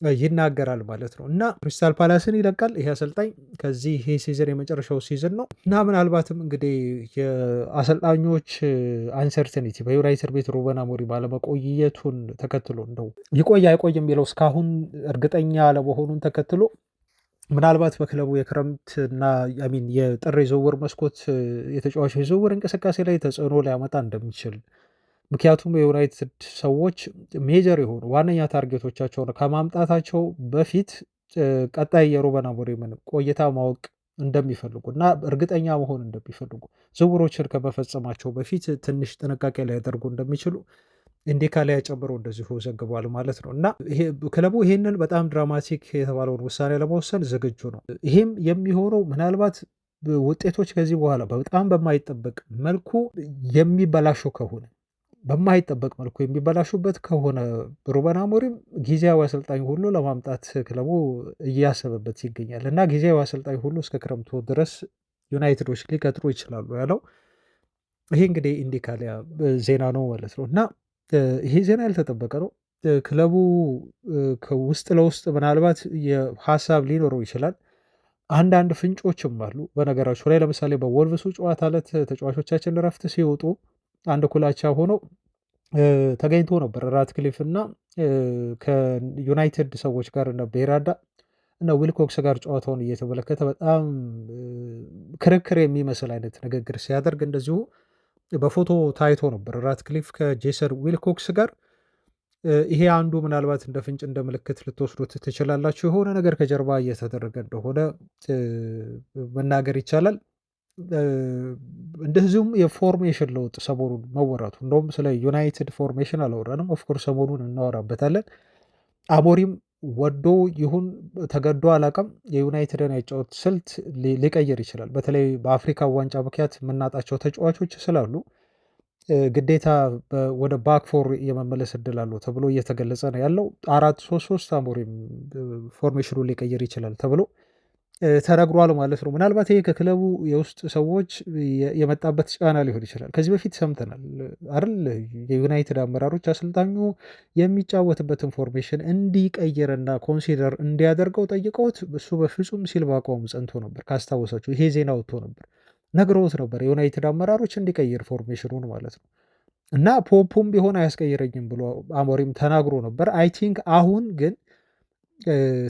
ይናገራል ማለት ነው። እና ክሪስታል ፓላስን ይለቃል ይሄ አሰልጣኝ ከዚህ ይሄ ሲዝን የመጨረሻው ሲዝን ነው እና ምናልባትም እንግዲህ የአሰልጣኞች አንሰርተኒቲ በዩናይትድ ቤት ሩበን አሞሪም ባለመቆየቱን ተከትሎ እንደው ይቆይ አይቆይ የሚለው እስካሁን እርግጠኛ አለመሆኑን ተከትሎ ምናልባት በክለቡ የክረምት እና ሚን የጥር የዝውውር መስኮት የተጫዋቾች የዝውውር እንቅስቃሴ ላይ ተጽዕኖ ሊያመጣ እንደሚችል ምክንያቱም የዩናይትድ ሰዎች ሜጀር የሆኑ ዋነኛ ታርጌቶቻቸውን ከማምጣታቸው በፊት ቀጣይ የሩበን አሞሪምን ቆይታ ማወቅ እንደሚፈልጉ እና እርግጠኛ መሆን እንደሚፈልጉ ዝውውሮችን ከመፈጸማቸው በፊት ትንሽ ጥንቃቄ ሊያደርጉ እንደሚችሉ ኢንዲካ ላይ ጨምሮ እንደዚሁ ዘግቧል ማለት ነው። እና ክለቡ ይሄንን በጣም ድራማቲክ የተባለውን ውሳኔ ለመወሰን ዝግጁ ነው። ይሄም የሚሆነው ምናልባት ውጤቶች ከዚህ በኋላ በጣም በማይጠበቅ መልኩ የሚበላሹ ከሆነ በማይጠበቅ መልኩ የሚበላሹበት ከሆነ ሩበን አሞሪም ጊዜያዊ አሰልጣኝ ሁሉ ለማምጣት ክለቡ እያሰበበት ይገኛል እና ጊዜያዊ አሰልጣኝ ሁሉ እስከ ክረምቱ ድረስ ዩናይትዶች ሊቀጥሩ ይችላሉ ያለው ይሄ እንግዲህ ኢንዲካሊያ ዜና ነው ማለት ነው። እና ይሄ ዜና ያልተጠበቀ ነው። ክለቡ ከውስጥ ለውስጥ ምናልባት የሀሳብ ሊኖረው ይችላል። አንዳንድ ፍንጮችም አሉ። በነገራችሁ ላይ ለምሳሌ በወልቭሱ ጨዋታ ዕለት ተጫዋቾቻችን እረፍት ሲወጡ አንድ ኩላቻ ሆኖ ተገኝቶ ነበር ራትክሊፍ እና ከዩናይትድ ሰዎች ጋር እነ ቤራዳ እና ዊልኮክስ ጋር ጨዋታውን እየተመለከተ በጣም ክርክር የሚመስል አይነት ንግግር ሲያደርግ እንደዚሁ በፎቶ ታይቶ ነበር ራትክሊፍ ከጄሰን ዊልኮክስ ጋር። ይሄ አንዱ ምናልባት እንደ ፍንጭ እንደ ምልክት ልትወስዱት ትችላላችሁ። የሆነ ነገር ከጀርባ እየተደረገ እንደሆነ መናገር ይቻላል። እንደዚሁም የፎርሜሽን ለውጥ ሰሞኑን መወራቱ እንደውም ስለ ዩናይትድ ፎርሜሽን አላወራንም። ኦፍኮርስ ሰሞኑን እናወራበታለን። አሞሪም ወዶ ይሁን ተገዶ አላውቅም የዩናይትድን ያጫወት ስልት ሊቀይር ይችላል። በተለይ በአፍሪካ ዋንጫ ምክንያት የምናጣቸው ተጫዋቾች ስላሉ ግዴታ ወደ ባክፎር የመመለስ እድል አለው ተብሎ እየተገለጸ ነው ያለው። 4-3-3 አሞሪም ፎርሜሽኑ ሊቀይር ይችላል ተብሎ ተነግሯል ማለት ነው። ምናልባት ይሄ ከክለቡ የውስጥ ሰዎች የመጣበት ጫና ሊሆን ይችላል። ከዚህ በፊት ሰምተናል አይደል? የዩናይትድ አመራሮች አሰልጣኙ የሚጫወትበት ኢንፎርሜሽን እንዲቀይርና ኮንሲደር እንዲያደርገው ጠይቀውት እሱ በፍጹም ሲል በአቋሙ ጸንቶ ነበር። ካስታወሳችሁ ይሄ ዜና ወጥቶ ነበር። ነግረውት ነበር የዩናይትድ አመራሮች እንዲቀይር ፎርሜሽኑን ማለት ነው። እና ፖፑም ቢሆን አያስቀይረኝም ብሎ አሞሪም ተናግሮ ነበር። አይ ቲንክ አሁን ግን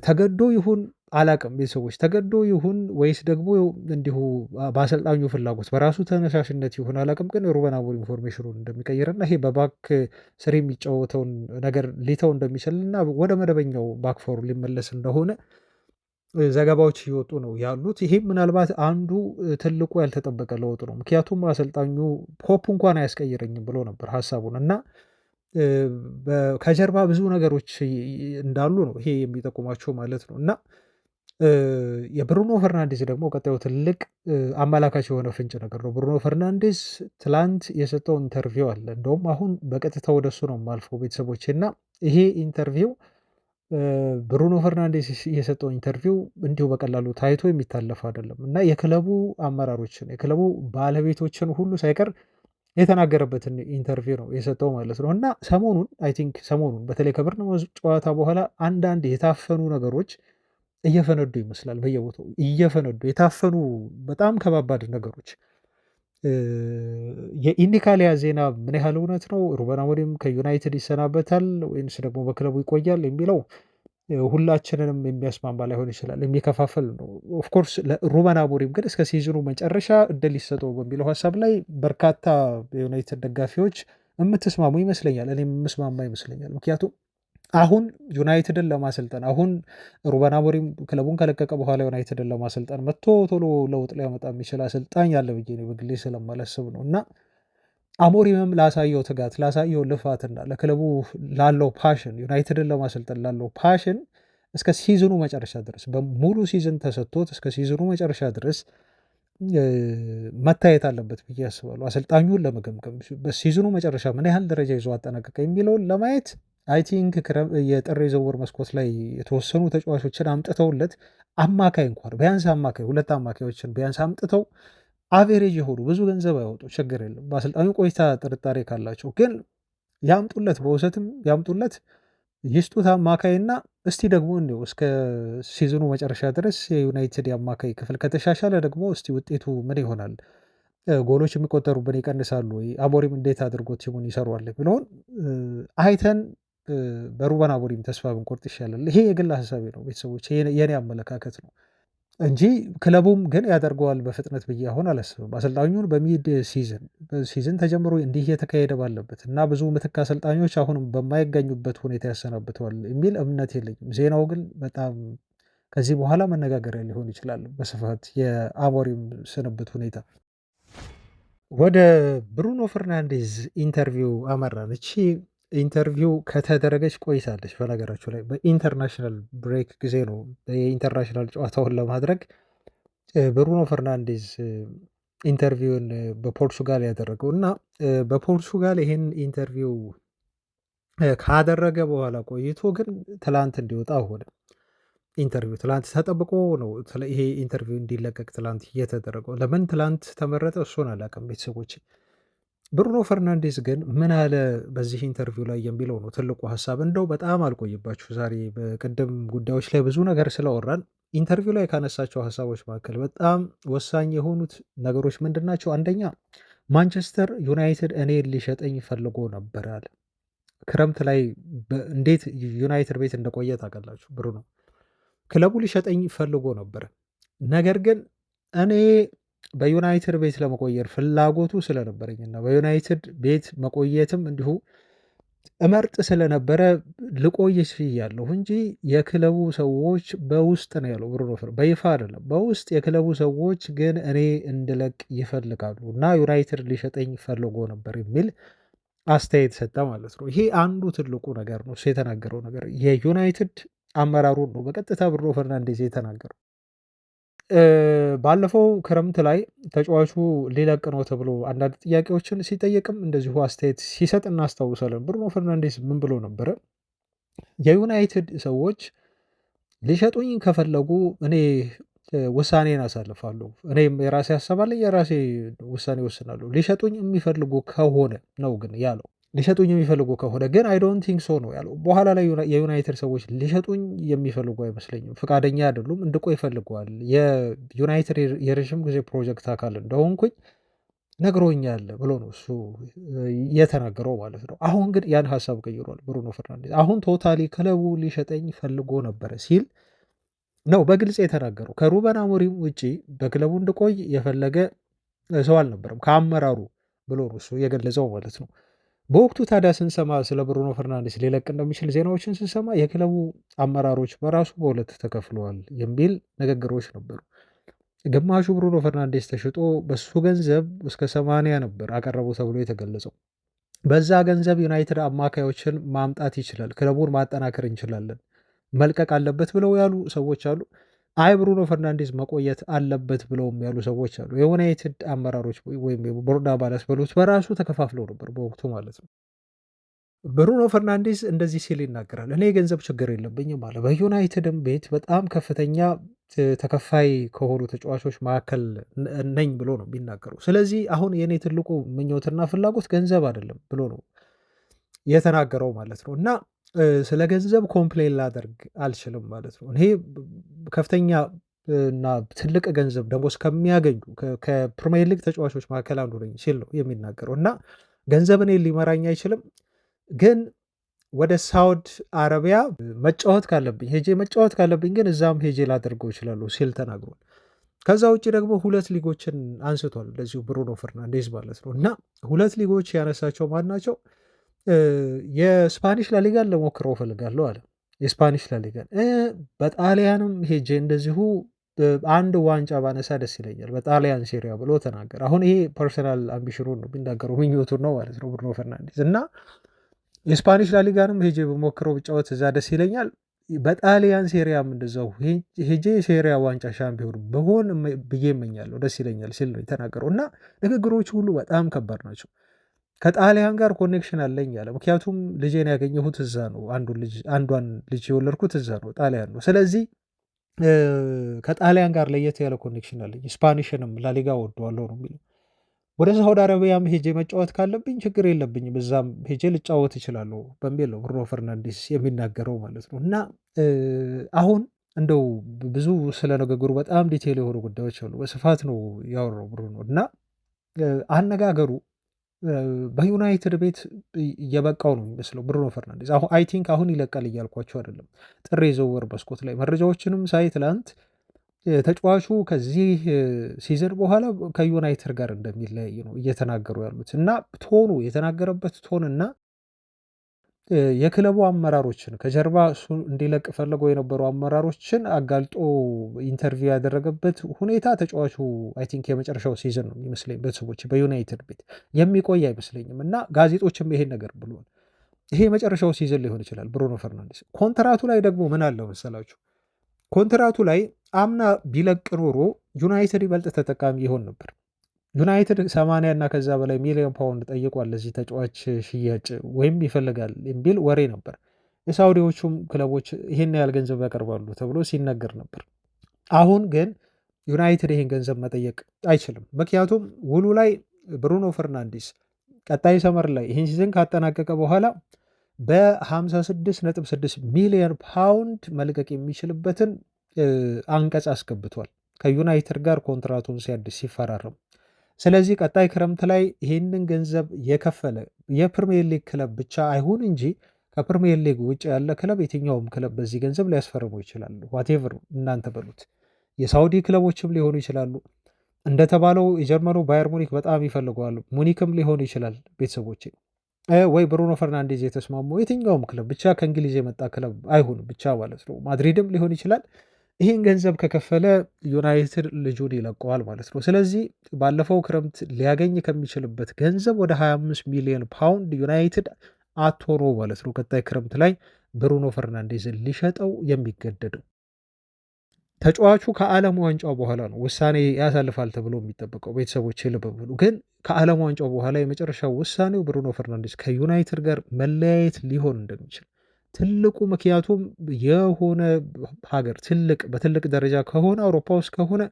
ተገዶ ይሁን አላቅም ቤተሰቦች ተገዶ ይሁን ወይስ ደግሞ እንዲሁ በአሰልጣኙ ፍላጎት በራሱ ተነሳሽነት ይሁን አላቅም፣ ግን ሩበን አሞሪም ኢንፎርሜሽኑን እንደሚቀይርና ይሄ በባክ ስር የሚጫወተውን ነገር ሊተው እንደሚችልና ወደ መደበኛው ባክፎሩ ሊመለስ እንደሆነ ዘገባዎች እየወጡ ነው ያሉት። ይሄም ምናልባት አንዱ ትልቁ ያልተጠበቀ ለውጥ ነው። ምክንያቱም አሰልጣኙ ፖፕ እንኳን አያስቀይረኝም ብሎ ነበር ሀሳቡን እና ከጀርባ ብዙ ነገሮች እንዳሉ ነው ይሄ የሚጠቁማቸው ማለት ነው። እና የብሩኖ ፈርናንዴዝ ደግሞ ቀጣዩ ትልቅ አመላካች የሆነ ፍንጭ ነገር ነው። ብሩኖ ፈርናንዴዝ ትላንት የሰጠው ኢንተርቪው አለ። እንደውም አሁን በቀጥታ ወደሱ ነው የማልፈው ቤተሰቦች እና ይሄ ኢንተርቪው ብሩኖ ፈርናንዴዝ የሰጠው ኢንተርቪው እንዲሁ በቀላሉ ታይቶ የሚታለፍ አይደለም እና የክለቡ አመራሮችን የክለቡ ባለቤቶችን ሁሉ ሳይቀር የተናገረበትን ኢንተርቪው ነው የሰጠው ማለት ነው። እና ሰሞኑን አይ ቲንክ ሰሞኑን በተለይ ከበርንማውዝ ጨዋታ በኋላ አንዳንድ የታፈኑ ነገሮች እየፈነዱ ይመስላል። በየቦታው እየፈነዱ የታፈኑ በጣም ከባባድ ነገሮች። የኢንዲካሊያ ዜና ምን ያህል እውነት ነው? ሩበን አሞሪም ከዩናይትድ ይሰናበታል ወይንስ ደግሞ በክለቡ ይቆያል የሚለው ሁላችንንም የሚያስማማ ላይሆን ይችላል፣ የሚከፋፍል ነው። ኦፍኮርስ ለሩበን አሞሪም ግን እስከ ሲዝኑ መጨረሻ እድል ይሰጠው በሚለው ሀሳብ ላይ በርካታ የዩናይትድ ደጋፊዎች የምትስማሙ ይመስለኛል። እኔም የምስማማ ይመስለኛል። ምክንያቱም አሁን ዩናይትድን ለማሰልጠን አሁን ሩበን አሞሪም ክለቡን ከለቀቀ በኋላ ዩናይትድን ለማሰልጠን መጥቶ ቶሎ ለውጥ ሊያመጣ የሚችል አሰልጣኝ አለ ብዬ እኔ በግሌ ስለማላስብ ነው እና አሞሪምም ላሳየው ትጋት ላሳየው ልፋትና ለክለቡ ላለው ፓሽን ዩናይትድን ለማሰልጠን ላለው ፓሽን እስከ ሲዝኑ መጨረሻ ድረስ በሙሉ ሲዝን ተሰጥቶት እስከ ሲዝኑ መጨረሻ ድረስ መታየት አለበት ብዬ አስባለሁ። አሰልጣኙን ለመገምገም በሲዝኑ መጨረሻ ምን ያህል ደረጃ ይዞ አጠናቀቀ የሚለውን ለማየት አይ ቲንክ የጥር የዝውውር መስኮት ላይ የተወሰኑ ተጫዋቾችን አምጥተውለት አማካይ እንኳን ቢያንስ አማካይ ሁለት አማካዮችን ቢያንስ አምጥተው አቬሬጅ የሆኑ ብዙ ገንዘብ አይወጡ ችግር የለም። በአሰልጣኙ ቆይታ ጥርጣሬ ካላቸው ግን ያምጡለት፣ በውሰትም ያምጡለት፣ ይስጡት አማካይና እስቲ ደግሞ እንዲሁ እስከ ሲዝኑ መጨረሻ ድረስ የዩናይትድ የአማካይ ክፍል ከተሻሻለ ደግሞ እስቲ ውጤቱ ምን ይሆናል፣ ጎሎች የሚቆጠሩብን ይቀንሳሉ ወይ፣ አሞሪም እንዴት አድርጎ ቲሙን ይሰሯል የሚለውን አይተን በሩበን አሞሪም ተስፋ ብንቆርጥ ይሻላል። ይሄ የግል ሀሳቤ ነው ቤተሰቦች፣ የኔ አመለካከት ነው እንጂ ክለቡም ግን ያደርገዋል በፍጥነት ብዬ አሁን አላስብም። አሰልጣኙን በሚድ ሲዝን ተጀምሮ እንዲህ እየተካሄደ ባለበት እና ብዙ ምትክ አሰልጣኞች አሁንም በማይገኙበት ሁኔታ ያሰናብተዋል የሚል እምነት የለኝም። ዜናው ግን በጣም ከዚህ በኋላ መነጋገሪያ ሊሆን ይችላል በስፋት የአሞሪም ስንብት ሁኔታ። ወደ ብሩኖ ፈርናንዴዝ ኢንተርቪው አመራን። እቺ ኢንተርቪው ከተደረገች ቆይታለች። በነገራችሁ ላይ በኢንተርናሽናል ብሬክ ጊዜ ነው የኢንተርናሽናል ጨዋታውን ለማድረግ ብሩኖ ፈርናንዴዝ ኢንተርቪውን በፖርቹጋል ያደረገው እና በፖርቹጋል ይህን ኢንተርቪው ካደረገ በኋላ ቆይቶ ግን ትላንት እንዲወጣ ሆነ። ኢንተርቪው ትላንት ተጠብቆ ነው ይሄ ኢንተርቪው እንዲለቀቅ ትላንት እየተደረገው። ለምን ትላንት ተመረጠ እሱን አላውቅም ቤተሰቦች። ብሩኖ ፈርናንዴዝ ግን ምን አለ በዚህ ኢንተርቪው ላይ የሚለው ነው ትልቁ ሀሳብ። እንደው በጣም አልቆይባችሁ ዛሬ በቅድም ጉዳዮች ላይ ብዙ ነገር ስለወራን ኢንተርቪው ላይ ካነሳቸው ሀሳቦች መካከል በጣም ወሳኝ የሆኑት ነገሮች ምንድን ናቸው? አንደኛ ማንቸስተር ዩናይትድ እኔን ሊሸጠኝ ፈልጎ ነበር አለ። ክረምት ላይ እንዴት ዩናይትድ ቤት እንደቆየ ታውቃላችሁ። ብሩኖ ክለቡ ሊሸጠኝ ፈልጎ ነበረ፣ ነገር ግን እኔ በዩናይትድ ቤት ለመቆየር ፍላጎቱ ስለነበረኝና በዩናይትድ ቤት መቆየትም እንዲሁ እመርጥ ስለነበረ ልቆይ ችያለሁ እንጂ የክለቡ ሰዎች በውስጥ ነው ያለው ብሩኖ ፈርናንዴዝ፣ በይፋ አይደለም። በውስጥ የክለቡ ሰዎች ግን እኔ እንድለቅ ይፈልጋሉ እና ዩናይትድ ሊሸጠኝ ፈልጎ ነበር የሚል አስተያየት ሰጠ ማለት ነው። ይሄ አንዱ ትልቁ ነገር ነው እሱ የተናገረው ነገር። የዩናይትድ አመራሩን ነው በቀጥታ ብሩኖ ፈርናንዴዝ የተናገረው። ባለፈው ክረምት ላይ ተጫዋቹ ሊለቅ ነው ተብሎ አንዳንድ ጥያቄዎችን ሲጠየቅም እንደዚሁ አስተያየት ሲሰጥ እናስታውሳለን። ብሩኖ ፈርናንዴዝ ምን ብሎ ነበረ? የዩናይትድ ሰዎች ሊሸጡኝ ከፈለጉ እኔ ውሳኔን አሳልፋለሁ። እኔም የራሴ ሀሳብ አለኝ፣ የራሴ ውሳኔ ወስናለሁ። ሊሸጡኝ የሚፈልጉ ከሆነ ነው ግን ያለው። ሊሸጡኝ የሚፈልጉ ከሆነ ግን አይ ዶንት ቲንክ ሶ ነው ያለው። በኋላ ላይ የዩናይትድ ሰዎች ሊሸጡኝ የሚፈልጉ አይመስለኝም፣ ፈቃደኛ አይደሉም፣ እንድቆይ ይፈልገዋል። የዩናይትድ የረዥም ጊዜ ፕሮጀክት አካል እንደሆንኩኝ ነግሮኛል ብሎ ነው እሱ የተናገረው ማለት ነው። አሁን ግን ያን ሀሳብ ቀይሯል ብሩኖ ፈርናንዴዝ። አሁን ቶታሊ ክለቡ ሊሸጠኝ ፈልጎ ነበረ ሲል ነው በግልጽ የተናገረው። ከሩበን አሞሪም ውጪ በክለቡ እንድቆይ የፈለገ ሰው አልነበረም ከአመራሩ ብሎ ነው እሱ የገለጸው ማለት ነው። በወቅቱ ታዲያ ስንሰማ ስለ ብሩኖ ፈርናንዴዝ ሊለቅ እንደሚችል ዜናዎችን ስንሰማ የክለቡ አመራሮች በራሱ በሁለት ተከፍለዋል የሚል ንግግሮች ነበሩ። ግማሹ ብሩኖ ፈርናንዴዝ ተሽጦ በሱ ገንዘብ እስከ 80 ነበር አቀረቡ ተብሎ የተገለጸው። በዛ ገንዘብ ዩናይትድ አማካዮችን ማምጣት ይችላል፣ ክለቡን ማጠናከር እንችላለን፣ መልቀቅ አለበት ብለው ያሉ ሰዎች አሉ። አይ ብሩኖ ፈርናንዴዝ መቆየት አለበት ብለውም ያሉ ሰዎች አሉ። የዩናይትድ አመራሮች ወይም ቦርድ አባላት በሉት በራሱ ተከፋፍለው ነበር በወቅቱ ማለት ነው። ብሩኖ ፈርናንዴዝ እንደዚህ ሲል ይናገራል። እኔ የገንዘብ ችግር የለብኝም አለ። በዩናይትድም ቤት በጣም ከፍተኛ ተከፋይ ከሆኑ ተጫዋቾች መካከል ነኝ ብሎ ነው የሚናገረው። ስለዚህ አሁን የእኔ ትልቁ ምኞትና ፍላጎት ገንዘብ አይደለም ብሎ ነው የተናገረው ማለት ነው። እና ስለ ገንዘብ ኮምፕሌን ላደርግ አልችልም ማለት ነው። ይሄ ከፍተኛ እና ትልቅ ገንዘብ ደሞዝ ከሚያገኙ ከፕሪሚየር ሊግ ተጫዋቾች መካከል አንዱ ነኝ ሲል ነው የሚናገረው። እና ገንዘብ እኔን ሊመራኝ አይችልም፣ ግን ወደ ሳውድ አረቢያ መጫወት ካለብኝ ግን እዛም ሄጄ ላደርገው እችላለሁ ሲል ተናግሯል። ከዛ ውጭ ደግሞ 2 ሊጎችን አንስቷል እንደዚሁ ብሩኖ ፈርናንዴዝ ማለት ነው። እና 2 ሊጎች ያነሳቸው ማን ናቸው? የስፓኒሽ ላሊጋን ልሞክረው እፈልጋለሁ አለ። የስፓኒሽ ላሊጋን በጣሊያንም ሄጄ እንደዚሁ አንድ ዋንጫ ባነሳ ደስ ይለኛል በጣሊያን ሴሪያ ብሎ ተናገረ። አሁን ይሄ ፐርሰናል አምቢሽኑን ነው የሚናገረው ምኞቱን ነው ማለት ነው ብሩኖ ፈርናንዴዝ። እና የስፓኒሽ ላሊጋንም ሄጄ በሞክረው ብጫወት እዛ ደስ ይለኛል፣ በጣሊያን ሴሪያም እንደዛው ሄጄ ሴሪያ ዋንጫ ሻምፒዮን በሆን ብዬ እመኛለሁ ደስ ይለኛል ሲል ነው የተናገረው። እና ንግግሮች ሁሉ በጣም ከባድ ናቸው። ከጣሊያን ጋር ኮኔክሽን አለኝ አለ። ምክንያቱም ልጄን ያገኘሁት እዛ ነው፣ አንዷን ልጅ የወለድኩት እዛ ነው ጣሊያን ነው። ስለዚህ ከጣሊያን ጋር ለየት ያለ ኮኔክሽን አለኝ፣ ስፓኒሽንም ላሊጋ ወደዋለሁ ነው የሚለው። ወደ ሳውዲ አረቢያም ሄጄ መጫወት ካለብኝ ችግር የለብኝም እዛም ሄጄ ልጫወት እችላለሁ በሚል ነው ብሩኖ ፈርናንዴስ የሚናገረው ማለት ነው። እና አሁን እንደው ብዙ ስለ ንግግሩ በጣም ዲቴል የሆኑ ጉዳዮች አሉ፣ በስፋት ነው ያወራው ብሩኖ። እና አነጋገሩ በዩናይትድ ቤት እየበቃው ነው የሚመስለው ብሩኖ ፈርናንዴዝ። አሁን አይ ቲንክ አሁን ይለቃል እያልኳቸው አይደለም፣ ጥር የዝውውር መስኮት ላይ መረጃዎችንም ሳይ ትላንት ተጫዋቹ ከዚህ ሲዝን በኋላ ከዩናይትድ ጋር እንደሚለያይ ነው እየተናገሩ ያሉት። እና ቶኑ የተናገረበት ቶን እና የክለቡ አመራሮችን ከጀርባ እሱ እንዲለቅ ፈለገው የነበሩ አመራሮችን አጋልጦ ኢንተርቪው ያደረገበት ሁኔታ ተጫዋቹ አይ ቲንክ የመጨረሻው ሲዝን ነው የሚመስለኝ ቤተሰቦች በዩናይትድ ቤት የሚቆይ አይመስለኝም። እና ጋዜጦችም ይሄን ነገር ብሏል። ይሄ የመጨረሻው ሲዝን ሊሆን ይችላል ብሩኖ ፈርናንዴስ። ኮንትራቱ ላይ ደግሞ ምን አለው መሰላችሁ? ኮንትራቱ ላይ አምና ቢለቅ ኖሮ ዩናይትድ ይበልጥ ተጠቃሚ ይሆን ነበር። ዩናይትድ 80 እና ከዛ በላይ ሚሊዮን ፓውንድ ጠይቋል ለዚህ ተጫዋች ሽያጭ ወይም ይፈልጋል የሚል ወሬ ነበር። የሳውዲዎቹም ክለቦች ይህን ያህል ገንዘብ ያቀርባሉ ተብሎ ሲነገር ነበር። አሁን ግን ዩናይትድ ይህን ገንዘብ መጠየቅ አይችልም። ምክንያቱም ውሉ ላይ ብሩኖ ፈርናንዴስ ቀጣይ ሰመር ላይ ይህን ሲዝን ካጠናቀቀ በኋላ በ56.6 ሚሊዮን ፓውንድ መልቀቅ የሚችልበትን አንቀጽ አስገብቷል ከዩናይትድ ጋር ኮንትራቱን ሲያድስ ሲፈራረም። ስለዚህ ቀጣይ ክረምት ላይ ይህንን ገንዘብ የከፈለ የፕሪሚየር ሊግ ክለብ ብቻ አይሁን እንጂ ከፕሪሚየር ሊግ ውጭ ያለ ክለብ የትኛውም ክለብ በዚህ ገንዘብ ሊያስፈርሙ ይችላሉ። ዋቴቨር እናንተ በሉት። የሳውዲ ክለቦችም ሊሆኑ ይችላሉ። እንደተባለው የጀርመኑ ባየር ሙኒክ በጣም ይፈልገዋል። ሙኒክም ሊሆኑ ይችላል ቤተሰቦች፣ ወይ ብሩኖ ፈርናንዴዝ የተስማሙ የትኛውም ክለብ ብቻ ከእንግሊዝ የመጣ ክለብ አይሁን ብቻ ማለት ነው። ማድሪድም ሊሆን ይችላል። ይህን ገንዘብ ከከፈለ ዩናይትድ ልጁን ይለቀዋል ማለት ነው። ስለዚህ ባለፈው ክረምት ሊያገኝ ከሚችልበት ገንዘብ ወደ 25 ሚሊዮን ፓውንድ ዩናይትድ አቶ ነው ማለት ነው ቀጣይ ክረምት ላይ ብሩኖ ፈርናንዴዝን ሊሸጠው የሚገደደው። ተጫዋቹ ከዓለም ዋንጫው በኋላ ነው ውሳኔ ያሳልፋል ተብሎ የሚጠበቀው። ቤተሰቦች ልብ በሉ። ግን ከዓለም ዋንጫው በኋላ የመጨረሻው ውሳኔው ብሩኖ ፈርናንዴዝ ከዩናይትድ ጋር መለያየት ሊሆን እንደሚችል ትልቁ ምክንያቱም የሆነ ሀገር በትልቅ ደረጃ ከሆነ አውሮፓ ውስጥ ከሆነ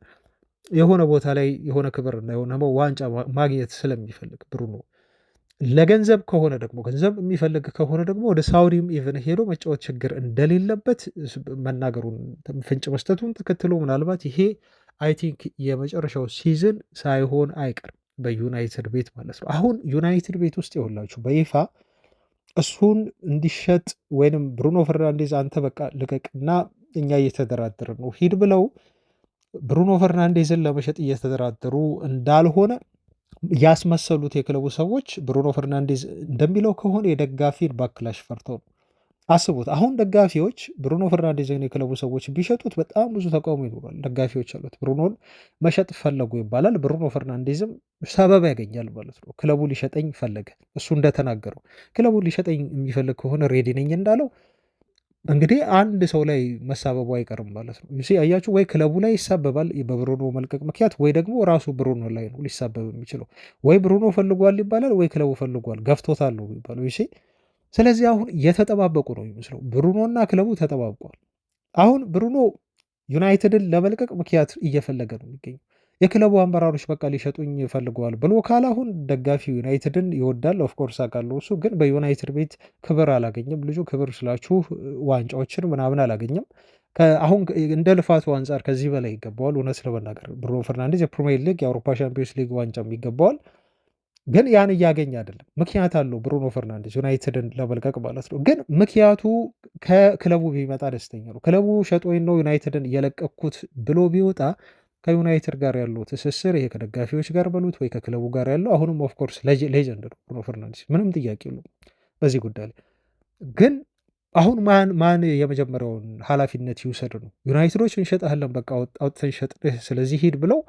የሆነ ቦታ ላይ የሆነ ክብርና የሆነ ዋንጫ ማግኘት ስለሚፈልግ ብሩኖ፣ ለገንዘብ ከሆነ ደግሞ ገንዘብ የሚፈልግ ከሆነ ደግሞ ወደ ሳውዲም ኢቨን ሄዶ መጫወት ችግር እንደሌለበት መናገሩን ፍንጭ መስጠቱን ተከትሎ ምናልባት ይሄ አይ ቲንክ የመጨረሻው ሲዝን ሳይሆን አይቀርም በዩናይትድ ቤት ማለት ነው። አሁን ዩናይትድ ቤት ውስጥ የሁላችሁ በይፋ እሱን እንዲሸጥ ወይንም ብሩኖ ፈርናንዴዝ አንተ በቃ ልቀቅና እኛ እየተደራደረ ነው ሂድ ብለው ብሩኖ ፈርናንዴዝን ለመሸጥ እየተደራደሩ እንዳልሆነ ያስመሰሉት የክለቡ ሰዎች ብሩኖ ፈርናንዴዝ እንደሚለው ከሆነ የደጋፊን ባክላሽ ፈርተው ነው። አስቡት። አሁን ደጋፊዎች ብሩኖ ፈርናንዴዝን የክለቡ ሰዎች ቢሸጡት በጣም ብዙ ተቃውሞ ይኖራል። ደጋፊዎች አሉት ብሩኖን መሸጥ ፈለጉ ይባላል። ብሩኖ ፈርናንዴዝም ሰበብ ያገኛል ማለት ነው። ክለቡ ሊሸጠኝ ፈለገ። እሱ እንደተናገረው ክለቡ ሊሸጠኝ የሚፈልግ ከሆነ ሬዲ ነኝ እንዳለው እንግዲህ አንድ ሰው ላይ መሳበቡ አይቀርም ማለት ነው። አያችሁ፣ ወይ ክለቡ ላይ ይሳበባል በብሩኖ መልቀቅ ምክንያት፣ ወይ ደግሞ ራሱ ብሩኖ ላይ ነው ሊሳበብ የሚችለው። ወይ ብሩኖ ፈልጓል ይባላል፣ ወይ ክለቡ ፈልጓል ገፍቶታል ነው የሚባለው። ስለዚህ አሁን የተጠባበቁ ነው የሚመስለው። ብሩኖና ክለቡ ተጠባብቋል። አሁን ብሩኖ ዩናይትድን ለመልቀቅ ምክንያት እየፈለገ ነው የሚገኘው። የክለቡ አመራሮች በቃ ሊሸጡኝ ፈልገዋል ብሎ ካል አሁን ደጋፊው ዩናይትድን ይወዳል። ኦፍኮርስ አውቃለሁ። እሱ ግን በዩናይትድ ቤት ክብር አላገኘም። ልጁ ክብር ስላችሁ ዋንጫዎችን ምናምን አላገኘም። አሁን እንደ ልፋቱ አንጻር ከዚህ በላይ ይገባዋል። እውነት ለመናገር ብሩኖ ፈርናንዴዝ የፕሪሚየር ሊግ የአውሮፓ ሻምፒዮንስ ሊግ ዋንጫም ይገባዋል። ግን ያን እያገኘ አይደለም። ምክንያት አለው ብሩኖ ፈርናንዴዝ ዩናይትድን ለመልቀቅ ማለት ነው። ግን ምክንያቱ ከክለቡ ቢመጣ ደስተኛ ነው። ክለቡ ሸጦኝ ነው ዩናይትድን እየለቀቅኩት ብሎ ቢወጣ ከዩናይትድ ጋር ያለው ትስስር ይሄ ከደጋፊዎች ጋር በሉት ወይ ከክለቡ ጋር ያለው አሁንም ኦፍኮርስ ሌጀንድ ነው ብሩኖ ፈርናንዴዝ፣ ምንም ጥያቄ የለውም በዚህ ጉዳይ ላይ። ግን አሁን ማን የመጀመሪያውን ኃላፊነት ይውሰድ ነው? ዩናይትዶች እንሸጥሃለን በቃ አውጥተን ሸጥህ፣ ስለዚህ ሂድ ብለው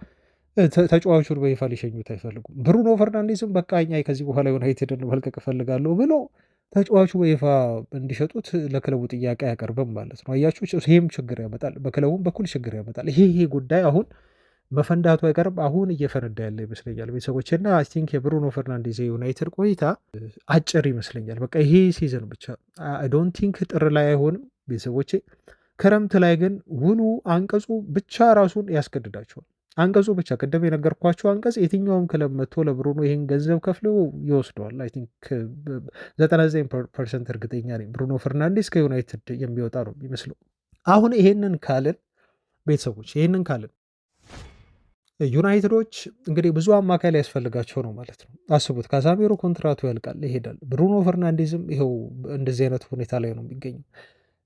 ተጫዋቹን በይፋ ሊሸኙት አይፈልጉም። ብሩኖ ፈርናንዴዝም በቃ እኛ ከዚህ በኋላ ዩናይትድን መልቀቅ እፈልጋለሁ ብሎ ተጫዋቹ በይፋ እንዲሸጡት ለክለቡ ጥያቄ አያቀርብም ማለት ነው። አያችሁ፣ ይሄም ችግር ያመጣል፣ በክለቡም በኩል ችግር ያመጣል። ይሄ ጉዳይ አሁን መፈንዳቱ አይቀርም። አሁን እየፈነዳ ያለ ይመስለኛል ቤተሰቦች እና አይ ቲንክ የብሩኖ ፈርናንዴዝ የዩናይትድ ቆይታ አጭር ይመስለኛል። በቃ ይሄ ሲዝን ብቻ አይ ዶንት ቲንክ ጥር ላይ አይሆንም ቤተሰቦቼ። ክረምት ላይ ግን ውሉ አንቀጹ ብቻ ራሱን ያስገድዳቸዋል። አንቀጹ ብቻ ቅድም የነገርኳቸው አንቀጽ የትኛውም ክለብ መጥቶ ለብሩኖ ይህን ገንዘብ ከፍለው ይወስደዋል። አይ ቲንክ 99% እርግጠኛ ነኝ ብሩኖ ፈርናንዴዝ ከዩናይትድ የሚወጣ ነው የሚመስለው። አሁን ይሄንን ካልን ቤተሰቦች ይሄንን ካልን ዩናይትዶች እንግዲህ ብዙ አማካይ ሊያስፈልጋቸው ነው ማለት ነው። አስቡት፣ ካዛሜሮ ኮንትራቱ ያልቃል ይሄዳል። ብሩኖ ፈርናንዴዝም ይኸው እንደዚህ አይነት ሁኔታ ላይ ነው የሚገኘው።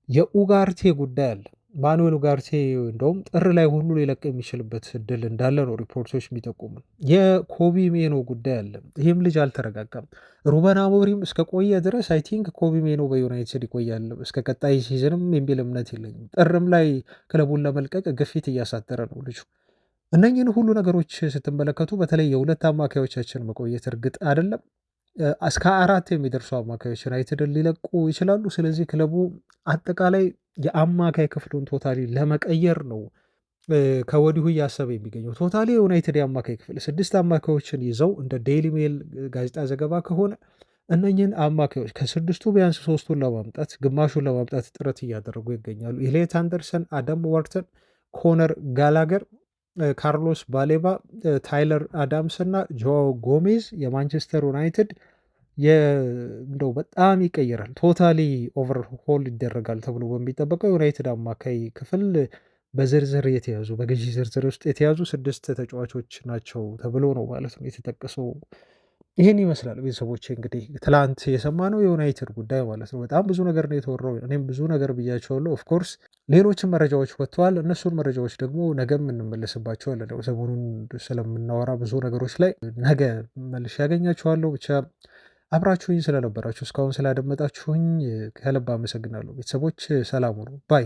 የኡጋርቴ ጉዳይ አለ። ማኑኤል ኡጋርቴ እንደውም ጥር ላይ ሁሉ ሊለቅ የሚችልበት እድል እንዳለ ነው ሪፖርቶች የሚጠቁሙ። የኮቢ ሜኖ ጉዳይ አለ። ይህም ልጅ አልተረጋጋም። ሩበን አሞሪም እስከ ቆየ ድረስ አይ ቲንክ ኮቢ ሜኖ በዩናይትድ ይቆያል እስከ ቀጣይ ሲዝንም የሚል እምነት የለኝም። ጥርም ላይ ክለቡን ለመልቀቅ ግፊት እያሳደረ ነው ልጁ። እነኝህን ሁሉ ነገሮች ስትመለከቱ በተለይ የሁለት አማካዮቻችን መቆየት እርግጥ አይደለም። እስከ 4 የሚደርሱ አማካዮች ዩናይትድን ሊለቁ ይችላሉ። ስለዚህ ክለቡ አጠቃላይ የአማካይ ክፍሉን ቶታሊ ለመቀየር ነው ከወዲሁ እያሰበ የሚገኘው። ቶታሊ የዩናይትድ የአማካይ ክፍል 6 አማካዮችን ይዘው እንደ ዴይሊ ሜል ጋዜጣ ዘገባ ከሆነ እነኝህን አማካዮች ከ6ቱ ቢያንስ 3ቱን ለማምጣት ግማሹን ለማምጣት ጥረት እያደረጉ ይገኛሉ። ኤሊየት አንደርሰን፣ አዳም ዋርተን፣ ኮነር ጋላገር፣ ካርሎስ ባሌባ፣ ታይለር አዳምስ እና ጆዋው ጎሜዝ የማንቸስተር ዩናይትድ እንደው በጣም ይቀየራል፣ ቶታሊ ኦቨርሆል ይደረጋል ተብሎ በሚጠበቀው ዩናይትድ አማካይ ክፍል በዝርዝር የተያዙ በግዢ ዝርዝር ውስጥ የተያዙ 6 ተጫዋቾች ናቸው ተብሎ ነው ማለት ነው የተጠቀሰው። ይህን ይመስላል ቤተሰቦች እንግዲህ ትላንት የሰማነው የዩናይትድ ጉዳይ ማለት ነው። በጣም ብዙ ነገር ነው የተወራው። እኔም ብዙ ነገር ብያቸዋለሁ። ኦፍኮርስ ሌሎችም መረጃዎች ወጥተዋል። እነሱን መረጃዎች ደግሞ ነገም እንመለስባቸዋለን። ሰሞኑን ስለምናወራ ብዙ ነገሮች ላይ ነገ መልሼ ያገኛቸዋለሁ። ብቻ አብራችሁኝ ስለነበራችሁ እስካሁን ስላደመጣችሁኝ ከልብ አመሰግናለሁ ቤተሰቦች። ሰላም ሁኑ ባይ